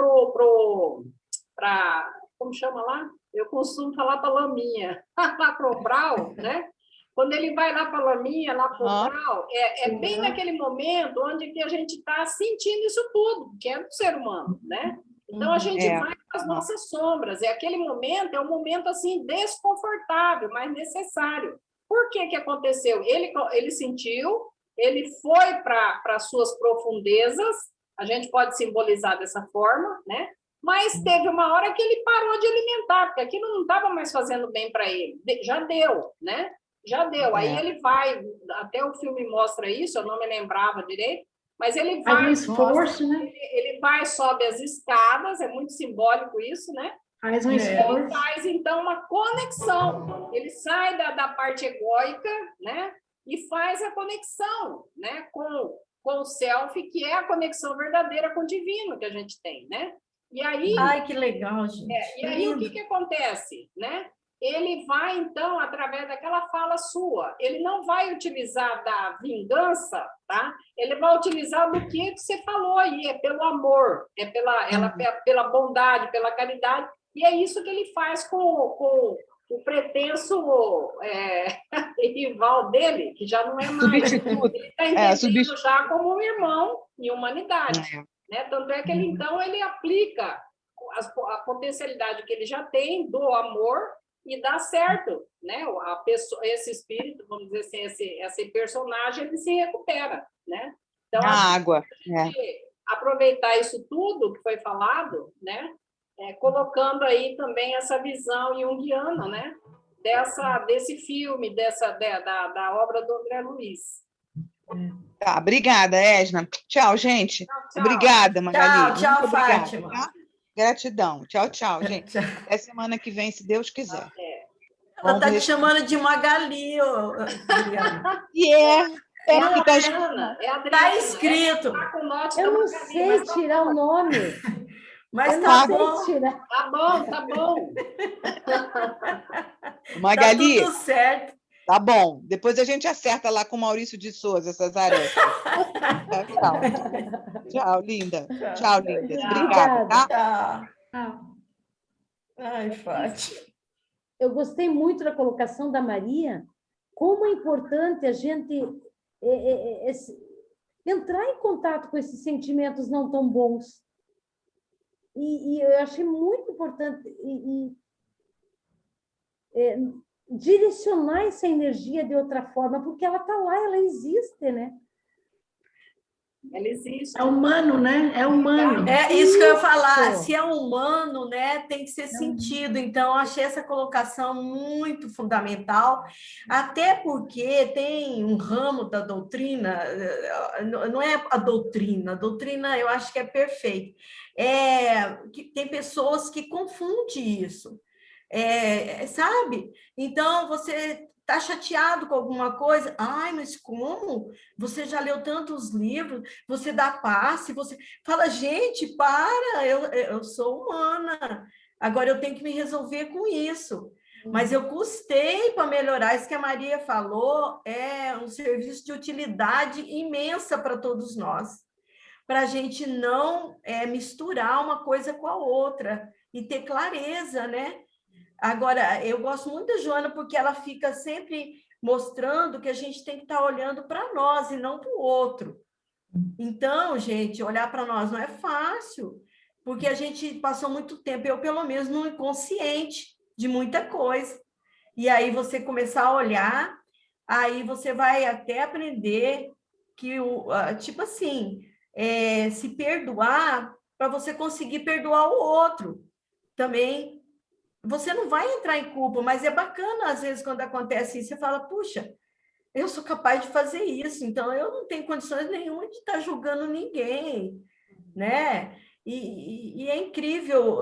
para, como chama lá? Eu costumo falar para Laminha, lá para o Brau, né? Quando ele vai lá para a Laminha, lá para o Brau, é bem naquele momento onde que a gente está sentindo isso tudo, que é do ser humano, né? Então, a gente vai com as nossas sombras. E aquele momento é um momento, assim, desconfortável, mas necessário. Por que que aconteceu? Ele sentiu, ele foi para as suas profundezas, a gente pode simbolizar dessa forma, né? Mas teve uma hora que ele parou de alimentar, porque aquilo não estava mais fazendo bem para ele. Já deu, né? Já deu. Aí ele vai, até o filme mostra isso, eu não me lembrava direito, mas ele vai... Faz um esforço, né? Ele vai, sobe as escadas, é muito simbólico isso, né? Faz um Ele esforço. faz, então, uma conexão. Ele sai da parte egóica, né? E faz a conexão, né? Com o self, que é a conexão verdadeira com o divino que a gente tem, né? E aí... Ai, que legal, gente. E aí, o que acontece, né? Ele vai, então, através daquela fala sua, ele não vai utilizar da vingança, tá? Ele vai utilizar do que você falou aí, é pelo amor, é pela bondade, pela caridade, e é isso que ele faz com o pretenso rival dele, que já não é mais. Substituto. Ele está entendendo já como um irmão em humanidade. Né? Tanto é que ele, então, ele aplica a potencialidade que ele já tem do amor e dá certo, né? Esse espírito, vamos dizer assim, esse personagem, ele se recupera, né? Então, a água. Aproveitar isso tudo que foi falado, né? Colocando aí também essa visão junguiana, né? Desse filme, da obra do André Luiz. Tá, obrigada, Esna. Tchau, gente. Tchau. Obrigada, Magali. Tchau, Fátima. Tá? Gratidão. Tchau, tchau, gente. Até semana que vem, se Deus quiser. Ela está te chamando de Magali, Adriana. É a Adriana. Está escrito. Eu não sei tirar o nome. Mas tá bom. Tá bom. Magali. Tá tudo certo. Tá bom. Depois a gente acerta lá com o Maurício de Souza, essas arefas. Tchau. Tchau, linda. Tchau, linda. Obrigada, tá? Tchau. Ai, Fátima. Eu gostei muito da colocação da Maria. Como é importante a gente entrar em contato com esses sentimentos não tão bons. E eu achei muito importante direcionar essa energia de outra forma, porque ela está lá, ela existe, né? Ela existe. É humano, né? É humano. É isso que eu ia falar. Se é humano, né, tem que ser sentido. Então, eu achei essa colocação muito fundamental, até porque tem um ramo da doutrina, não é a doutrina eu acho que é perfeito. Que tem pessoas que confundem isso. Sabe? Então, você está chateado com alguma coisa? Ai, mas como? Você já leu tantos livros, você dá passe, você fala, gente, para, eu sou humana, agora eu tenho que me resolver com isso. Mas eu custei para melhorar. Isso que a Maria falou é um serviço de utilidade imensa para todos nós. para a gente não misturar uma coisa com a outra e ter clareza, né? Agora, eu gosto muito da Joana porque ela fica sempre mostrando que a gente tem que estar olhando para nós e não para o outro. Então, gente, olhar para nós não é fácil, porque a gente passou muito tempo, eu pelo menos, no inconsciente de muita coisa. E aí você começar a olhar, aí você vai até aprender que, tipo assim, se perdoar para você conseguir perdoar o outro. Também, você não vai entrar em culpa, mas é bacana, às vezes, quando acontece isso, você fala, puxa, eu sou capaz de fazer isso, então eu não tenho condições nenhuma de estar julgando ninguém, né? E é incrível,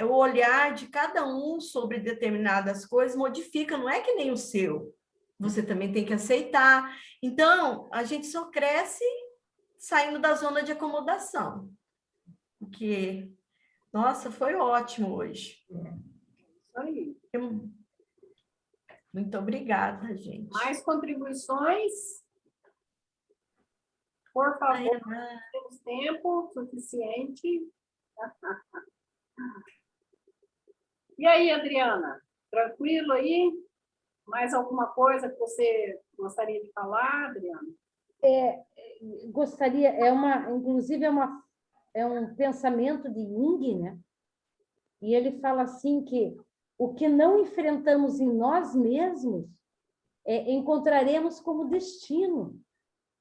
o olhar de cada um sobre determinadas coisas modifica, não é que nem o seu. Você também tem que aceitar. Então, a gente só cresce saindo da zona de acomodação. Porque, nossa, foi ótimo hoje. Isso aí. Muito obrigada, gente. Mais contribuições? Por favor, temos tempo suficiente. E aí, Adriana? Tranquilo aí? Mais alguma coisa que você gostaria de falar, Adriana? Gostaria, inclusive é um pensamento de Jung, né? E ele fala assim que o que não enfrentamos em nós mesmos, encontraremos como destino.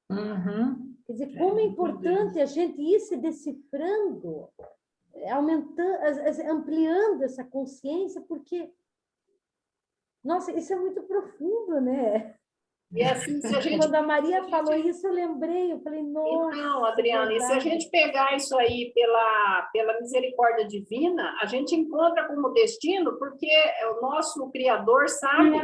Uhum. Quer dizer, como é importante a gente ir se decifrando, aumentando, ampliando essa consciência, porque, nossa, isso é muito profundo, né? E assim, se a gente... Quando a Maria falou isso, eu falei, nossa. Então, Adriana, e se a gente pegar isso aí pela misericórdia divina, a gente encontra como destino, porque o nosso Criador sabe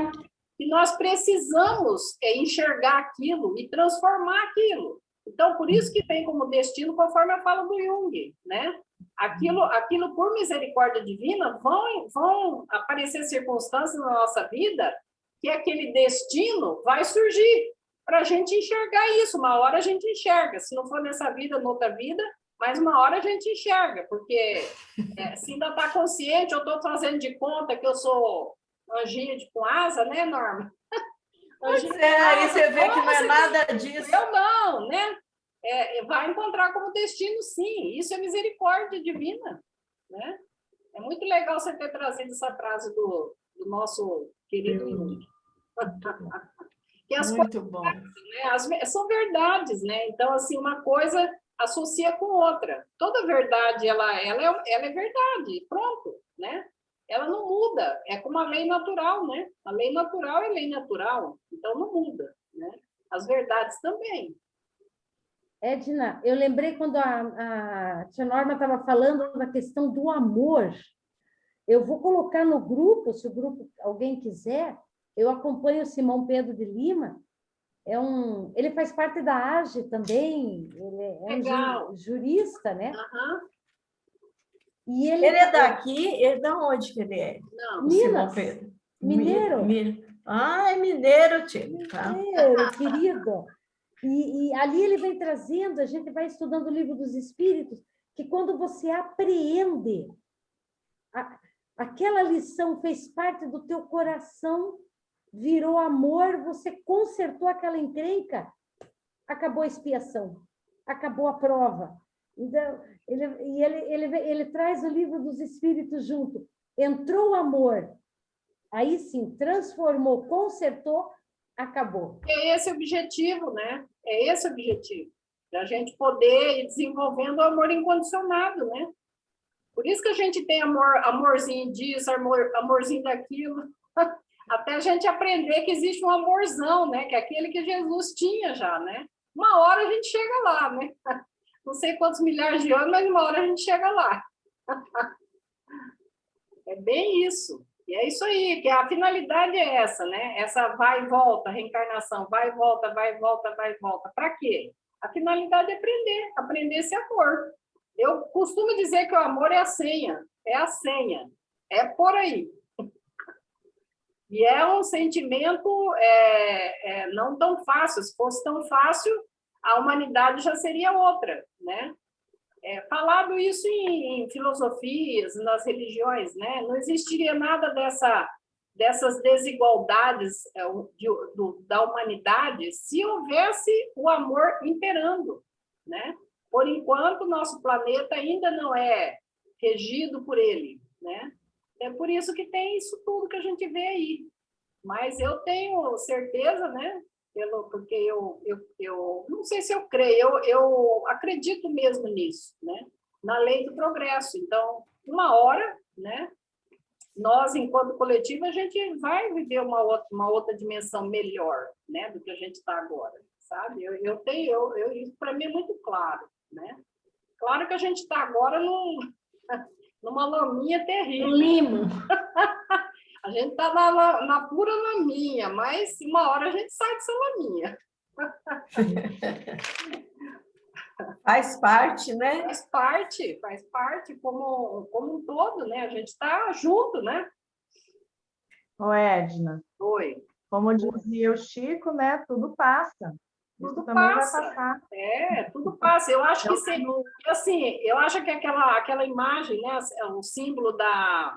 que nós precisamos enxergar aquilo e transformar aquilo. Então, por isso que vem como destino, conforme a fala do Jung, né? Aquilo por misericórdia divina, vão aparecer circunstâncias na nossa vida que aquele destino vai surgir para a gente enxergar isso. Uma hora a gente enxerga, se não for nessa vida, noutra vida, mas uma hora a gente enxerga, porque se ainda está consciente, eu estou fazendo de conta que eu sou anjinho com asa, né, Norma? Pois aí você vê que não é nada disso. Eu não, né? Vai encontrar como destino, sim. Isso é misericórdia divina, né? É muito legal você ter trazido essa frase do nosso querido Jung. Muito bom. Né, são verdades, né? Então, assim, uma coisa associa com outra. Toda verdade, ela é verdade, pronto, né? Ela não muda, é como a lei natural, né? A lei natural é lei natural, então não muda, né? As verdades também. Edna, eu lembrei quando a tia Norma estava falando da questão do amor. Eu vou colocar no grupo, se o grupo alguém quiser, eu acompanho o Simão Pedro de Lima, ele faz parte da AGE também, ele é um jurista, né? Uhum. E ele é daqui? Ele é de onde que ele é? Não, Minas. Pedro. Mineiro. Ah, é mineiro, tia. Mineiro, querido. E ali ele vem trazendo, a gente vai estudando o Livro dos Espíritos, que quando você apreende, aquela lição fez parte do teu coração, virou amor, você consertou aquela encrenca, acabou a expiação, acabou a prova. Então, ele traz o Livro dos Espíritos junto. Entrou o amor, aí sim, transformou, consertou, acabou. É esse o objetivo, né? É esse o objetivo. Da gente poder ir desenvolvendo o amor incondicionado, né? Por isso que a gente tem amorzinho disso, amorzinho daquilo. Até a gente aprender que existe um amorzão, né? Que é aquele que Jesus tinha já, né? Uma hora a gente chega lá, né? Não sei quantos milhares de anos, mas uma hora a gente chega lá. É bem isso. E é isso aí, que a finalidade é essa, né? Essa vai e volta, reencarnação, vai e volta, vai e volta, vai e volta. Para quê? A finalidade é aprender esse amor. Eu costumo dizer que o amor é a senha, é por aí. E é um sentimento não tão fácil. Se fosse tão fácil, a humanidade já seria outra, né? Falado isso em filosofias, nas religiões, né? Não existiria nada dessas desigualdades da humanidade se houvesse o amor imperando, né? Por enquanto, nosso planeta ainda não é regido por ele, né? É por isso que tem isso tudo que a gente vê aí. Mas eu tenho certeza, né? Porque eu não sei se eu creio, eu acredito mesmo nisso, né? Na lei do progresso. Então, uma hora, né? Nós, enquanto coletivo, a gente vai viver uma outra dimensão melhor, né? Do que a gente está agora, sabe? Isso para mim é muito claro, né? Claro que a gente está agora numa laminha terrível. Limo. A gente está na pura laminha, mas uma hora a gente sai dessa laminha. Faz parte, né? Faz parte como um todo, né? A gente está junto, né? Ô, Edna, Oi. como dizia o Chico, né? Tudo passa. Isso Tudo também passa. vai passar. Tudo passa. Eu acho que assim, eu acho que aquela imagem, né? O símbolo da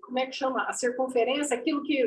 como é que chama? A circunferência, aquilo que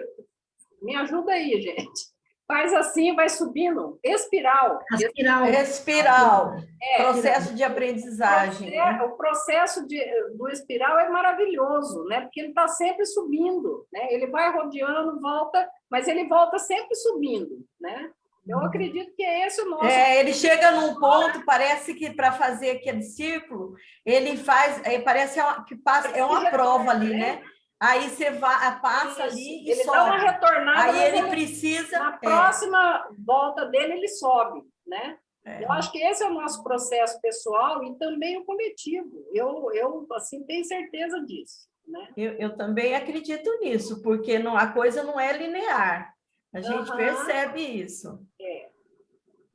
me ajuda aí, gente. Faz assim, vai subindo, espiral. Espiral. Processo de aprendizagem. O processo do espiral é maravilhoso, né? Porque ele está sempre subindo, né? Ele vai rodeando, volta, mas ele volta sempre subindo, né? Eu acredito que é esse o nosso. Ele chega num ponto, parece que para fazer aquele círculo, ele faz, parece que passa, é uma prova ali, né? Aí você passa ali e ele sobe. Dá uma retornada. Aí ele precisa. Na próxima volta dele, ele sobe, né? Eu acho que esse é o nosso processo pessoal e também o coletivo. Eu assim, tenho certeza disso, né? Eu também acredito nisso, porque a coisa não é linear. A gente percebe isso.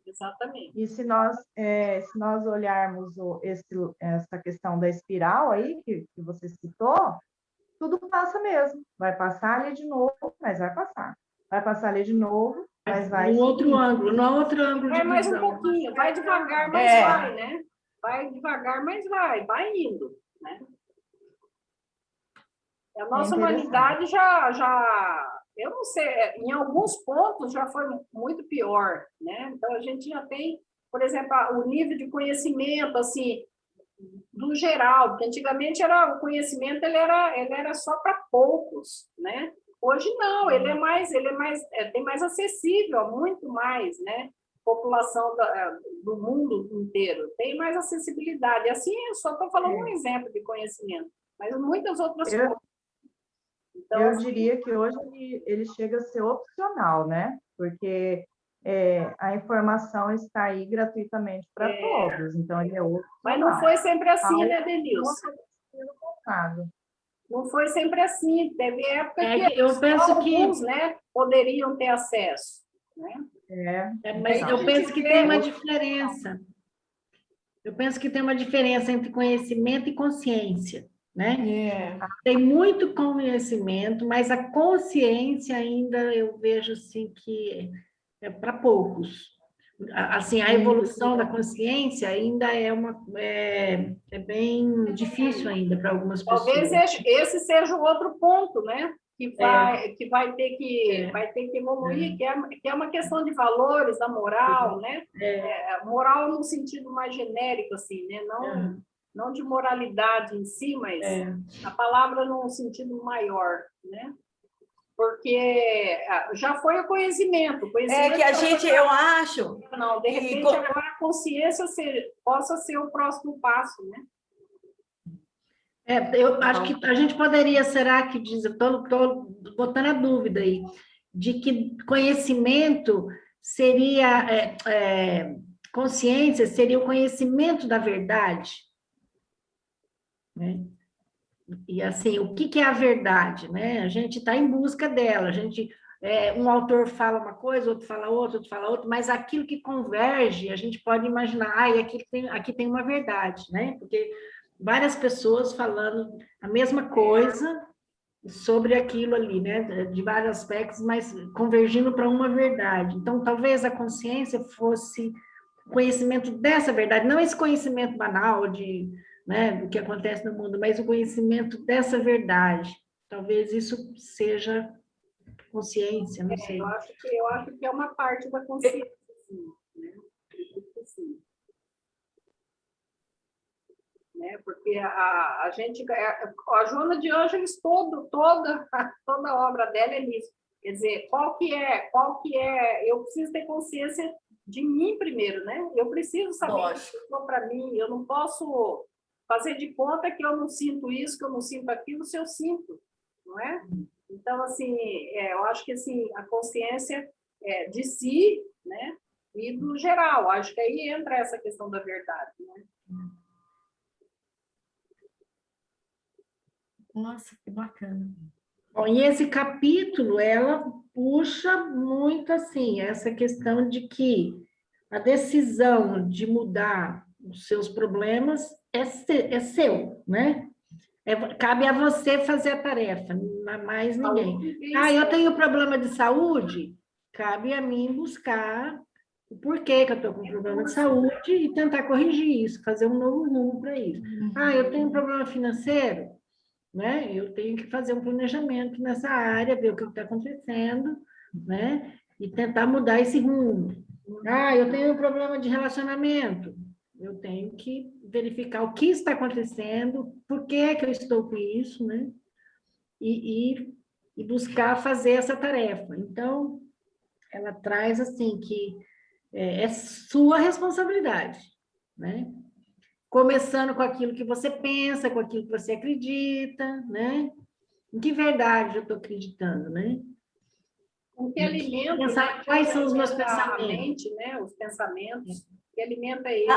Exatamente. E se nós olharmos essa questão da espiral aí, que você citou, tudo passa mesmo. Vai passar ali de novo, mas vai passar. Vai passar ali de novo, mas vai... No outro ângulo de Vai mais um visão. pouquinho, vai devagar, mas vai, né? Vai devagar, mas vai indo, né? A nossa humanidade já, eu não sei, em alguns pontos já foi muito pior, né? Então, a gente já tem, por exemplo, o nível de conhecimento, assim, do geral, porque antigamente o conhecimento ele era só para poucos, né? Hoje não, ele tem mais acessível, muito mais, né? População do mundo inteiro tem mais acessibilidade. Assim, eu só estou falando um exemplo de conhecimento, mas muitas outras coisas. Então, eu diria que hoje ele chega a ser opcional, né? Porque a informação está aí gratuitamente para todos, então ele é opcional. Mas não foi sempre assim, né, Denilson? Não foi sempre assim. Teve época que eu penso alguns, né, poderiam ter acesso, né? Mas eu penso que tem uma diferença. Eu penso que tem uma diferença entre conhecimento e consciência, né? Tem muito conhecimento, mas a consciência ainda eu vejo assim que é para poucos. Assim, a evolução da consciência ainda é bem difícil ainda para algumas pessoas. Talvez esse seja o outro ponto, né? Que vai ter que evoluir, que é uma questão de valores, da moral, né? Moral no sentido mais genérico, assim, né? Não de moralidade em si, mas a palavra num sentido maior, né? Porque já foi o conhecimento. Que a gente, eu acho... Não, de repente, agora a consciência possa ser o próximo passo, né? Eu acho que a gente poderia, será que diz, estou botando a dúvida aí, de que conhecimento seria, consciência seria o conhecimento da verdade, né? E assim, o que é a verdade, né? A gente está em busca dela, um autor fala uma coisa, outro fala outra, mas aquilo que converge, a gente pode imaginar, e aqui tem uma verdade, né? Porque várias pessoas falando a mesma coisa, sobre aquilo ali, né? De vários aspectos, mas convergindo para uma verdade. Então, talvez a consciência fosse conhecimento dessa verdade, não esse conhecimento banal de, né, do que acontece no mundo, mas o conhecimento dessa verdade. Talvez isso seja consciência, não sei. Eu acho que é uma parte da consciência, sim, né? Acredito que sim. Né? Porque a gente, a Joana de Ângeles, toda a obra dela é nisso. Quer dizer, qual que é, eu preciso ter consciência de mim primeiro, né? Eu preciso saber o que for para mim, eu não posso fazer de conta que eu não sinto isso, que eu não sinto aquilo, se eu sinto, não é? Então, assim, eu acho que assim, a consciência de si, né? E do geral, acho que aí entra essa questão da verdade, né? Nossa, que bacana. Bom, e esse capítulo, ela puxa muito, assim, essa questão de que a decisão de mudar os seus problemas é seu, né? Cabe a você fazer a tarefa, não há mais ninguém. Eu tenho problema de saúde, cabe a mim buscar o porquê que eu estou com problema de saúde e tentar corrigir isso, fazer um novo rumo para isso. Eu tenho um problema financeiro, né? Eu tenho que fazer um planejamento nessa área, ver o que está acontecendo, né? E tentar mudar esse rumo. Eu tenho um problema de relacionamento. Eu tenho que verificar o que está acontecendo, por que é que eu estou com isso, né? E buscar fazer essa tarefa. Então, ela traz assim que é sua responsabilidade, né? Começando com aquilo que você pensa, com aquilo que você acredita, né? Em que verdade eu estou acreditando, né? O que alimenta, pensar, quais são os meus pensamentos? A mente, né? Os pensamentos, que alimenta isso.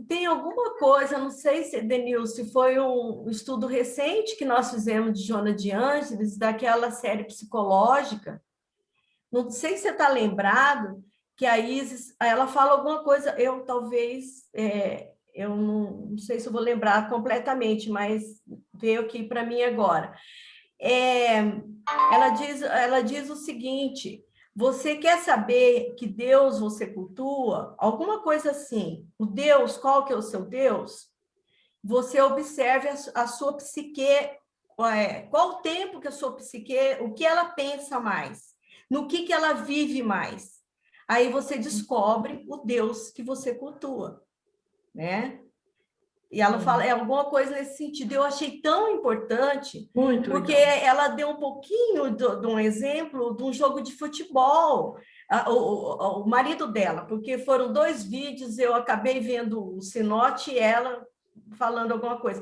Tem alguma coisa, não sei se, Denilson, se foi um estudo recente que nós fizemos de Joana de Ângeles, daquela série psicológica, não sei se você está lembrado, que a Isis, ela fala alguma coisa, eu talvez... eu não sei se eu vou lembrar completamente, mas veio aqui para mim agora. Ela diz o seguinte: você quer saber que Deus você cultua? Alguma coisa assim. O Deus, qual que é o seu Deus? Você observe a sua psique, qual o tempo que a sua psique, o que ela pensa mais, no que ela vive mais. Aí você descobre o Deus que você cultua, né? E ela fala alguma coisa nesse sentido. Eu achei tão importante, porque ela deu um pouquinho de um exemplo de um jogo de futebol, o marido dela, porque foram 2 vídeos, eu acabei vendo o Sinote e ela falando alguma coisa.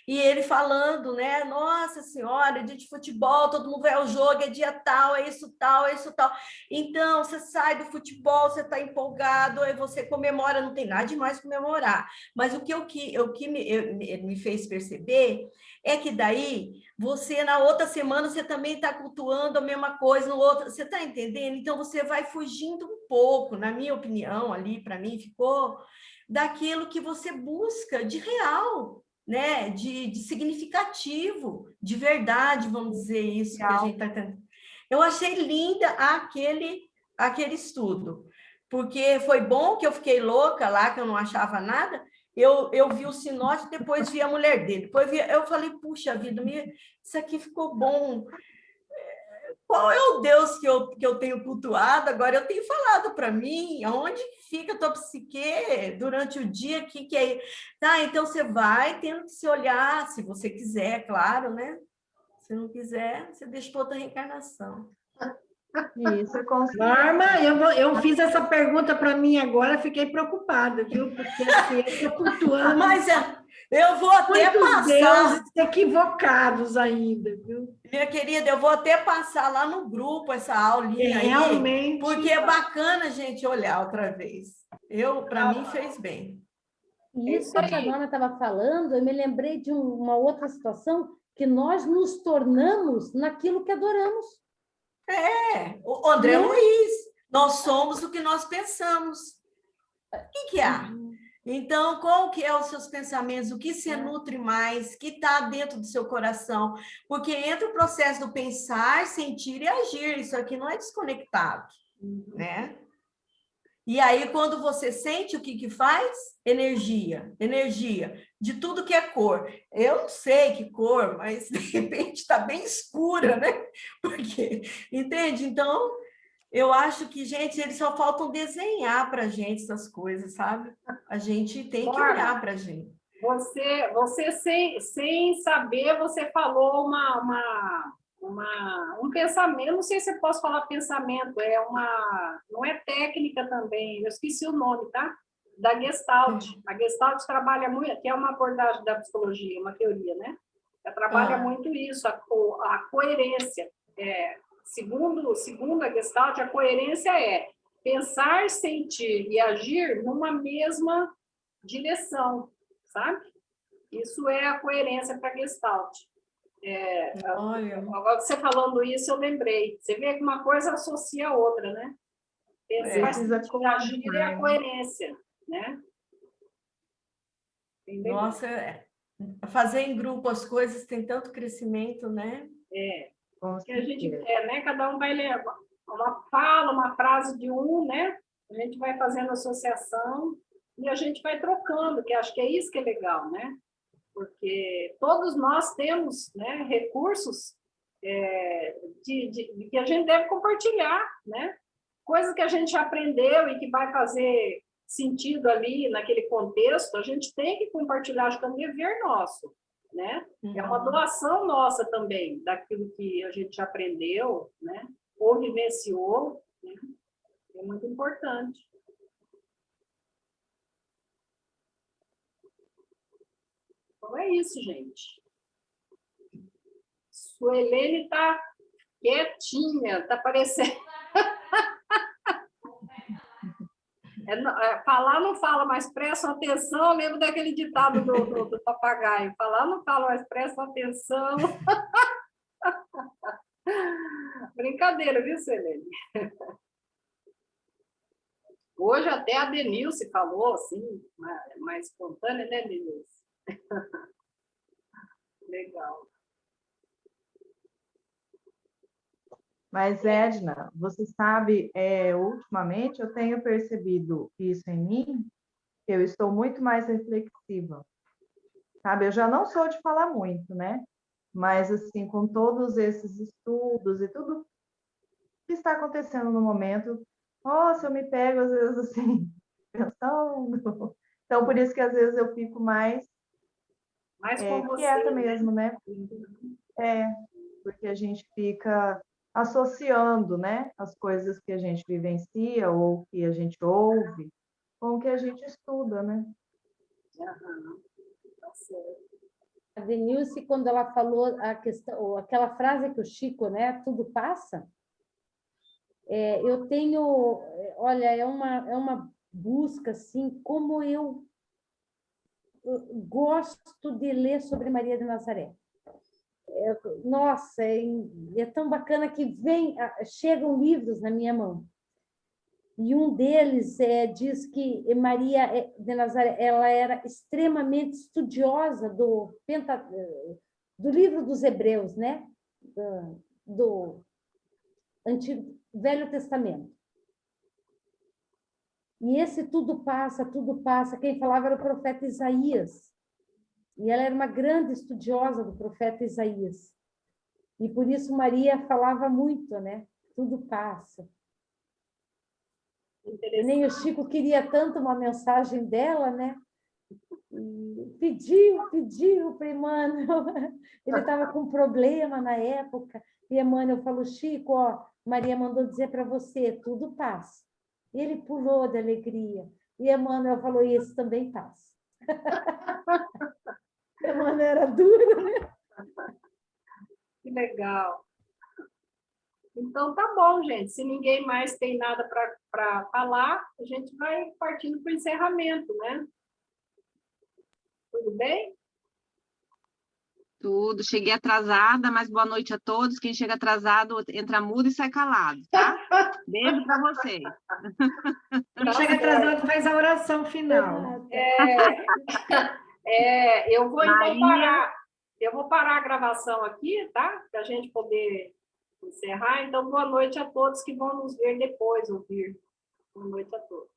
E ele falando, né? Nossa Senhora, dia de futebol, todo mundo vai ao jogo, é dia tal, é isso tal, é isso tal. Então, você sai do futebol, você está empolgado, aí você comemora, não tem nada demais comemorar. Mas o que me fez perceber é que daí, você, na outra semana, você também está cultuando a mesma coisa, no outro, você está entendendo? Então, você vai fugindo um pouco, na minha opinião, ali, para mim, ficou daquilo que você busca de real, né? De significativo, de verdade, vamos dizer isso, que a gente está tentando. Eu achei linda aquele estudo, porque foi bom que eu fiquei louca lá, que eu não achava nada. Eu vi o Sinote, depois vi a mulher dele. Eu falei, puxa vida, isso aqui ficou bom. Qual é o Deus que eu tenho cultuado? Agora eu tenho falado para mim, aonde fica a tua psique durante o dia, que é... Tá, então você vai tendo que se olhar, se você quiser, claro, né? Se não quiser, você deixa para outra reencarnação. Isso, é consciente. Norma, eu fiz essa pergunta para mim agora, fiquei preocupada, viu? Porque assim, eu estou cultuando... Mas eu vou até passar... deuses equivocados ainda, viu? Minha querida, eu vou até passar lá no grupo essa aulinha aí, realmente, porque é bacana a gente olhar outra vez. Para mim, fez bem. E isso que a Dona estava falando, eu me lembrei de uma outra situação, que nós nos tornamos naquilo que adoramos. O André Luiz, nós somos o que nós pensamos. O que há? Então, qual que é os seus pensamentos? O que se nutre mais? O que está dentro do seu coração? Porque entra o processo do pensar, sentir e agir. Isso aqui não é desconectado, né? E aí, quando você sente, o que que faz? Energia, energia, de tudo que é cor. Eu não sei que cor, mas de repente está bem escura, né? Porque, entende? Então, eu acho que, gente, eles só faltam desenhar para a gente essas coisas, sabe? A gente tem que olhar para a gente. Você sem saber, você falou um pensamento, não sei se eu posso falar pensamento, não é técnica também, eu esqueci o nome, tá? Da Gestalt. A Gestalt trabalha muito, que é uma abordagem da psicologia, uma teoria, né? Ela trabalha muito isso, a coerência. Segundo a Gestalt, a coerência é pensar, sentir e agir numa mesma direção, sabe? Isso é a coerência para a Gestalt. Agora, você falando isso, eu lembrei. Você vê que uma coisa associa a outra, né? Pensar, sentir e agir é a coerência, né? Entendeu? Nossa, fazer em grupo as coisas tem tanto crescimento, né? Que a gente quer, né? Cada um vai levar uma frase de um, né? A gente vai fazendo associação e a gente vai trocando, que acho que é isso que é legal, né? Porque todos nós temos, né, recursos que a gente deve compartilhar, né? Coisas que a gente aprendeu e que vai fazer sentido ali naquele contexto, a gente tem que compartilhar, acho que é um dever nosso, né? É uma doação nossa também, daquilo que a gente aprendeu, né? Ou vivenciou, né? É muito importante. Então é isso, gente. Suelene está quietinha, está parecendo. Falar não fala, mas prestam atenção. Eu lembro daquele ditado do papagaio. Falar não fala, mas prestam atenção. Brincadeira, viu, Suelene? Hoje até a Denilce falou, assim, mais espontânea, né, Denilce? Legal. Mas, Edna, você sabe, ultimamente eu tenho percebido isso em mim, que eu estou muito mais reflexiva, sabe? Eu já não sou de falar muito, né? Mas, assim, com todos esses estudos e tudo que está acontecendo no momento, nossa, eu me pego, às vezes, assim, pensando. Então, por isso que, às vezes, eu fico mais quieta mesmo, né? Porque a gente fica associando, né, as coisas que a gente vivencia ou que a gente ouve com o que a gente estuda, né? A Denilce, quando ela falou a questão, aquela frase que o Chico, né, tudo passa, eu tenho, olha, é uma busca, assim, como eu gosto de ler sobre Maria de Nazaré. Nossa, é tão bacana que chegam livros na minha mão. E um deles diz que Maria de Nazaré ela era extremamente estudiosa do livro dos Hebreus, né? Do Antigo Velho Testamento. E esse tudo passa, quem falava era o profeta Isaías. E ela era uma grande estudiosa do profeta Isaías. E por isso Maria falava muito, né? Tudo passa. Nem o Chico queria tanto uma mensagem dela, né? E pediu para Emmanuel. Ele estava com problema na época. E Emmanuel falou, Chico, ó, Maria mandou dizer para você, tudo passa. E ele pulou de alegria. E Emmanuel falou, isso também passa. Emmanuel era duro, né? Que legal. Então, tá bom, gente. Se ninguém mais tem nada para falar, a gente vai partindo para o encerramento, né? Tudo bem? Tudo. Cheguei atrasada, mas boa noite a todos. Quem chega atrasado entra mudo e sai calado, tá? Beijo para vocês. Quem chega atrasado faz a oração final. Eu vou então Maria. parar. Eu vou parar a gravação aqui, tá? Para a gente poder encerrar. Então, boa noite a todos que vão nos ver depois, ouvir. Boa noite a todos.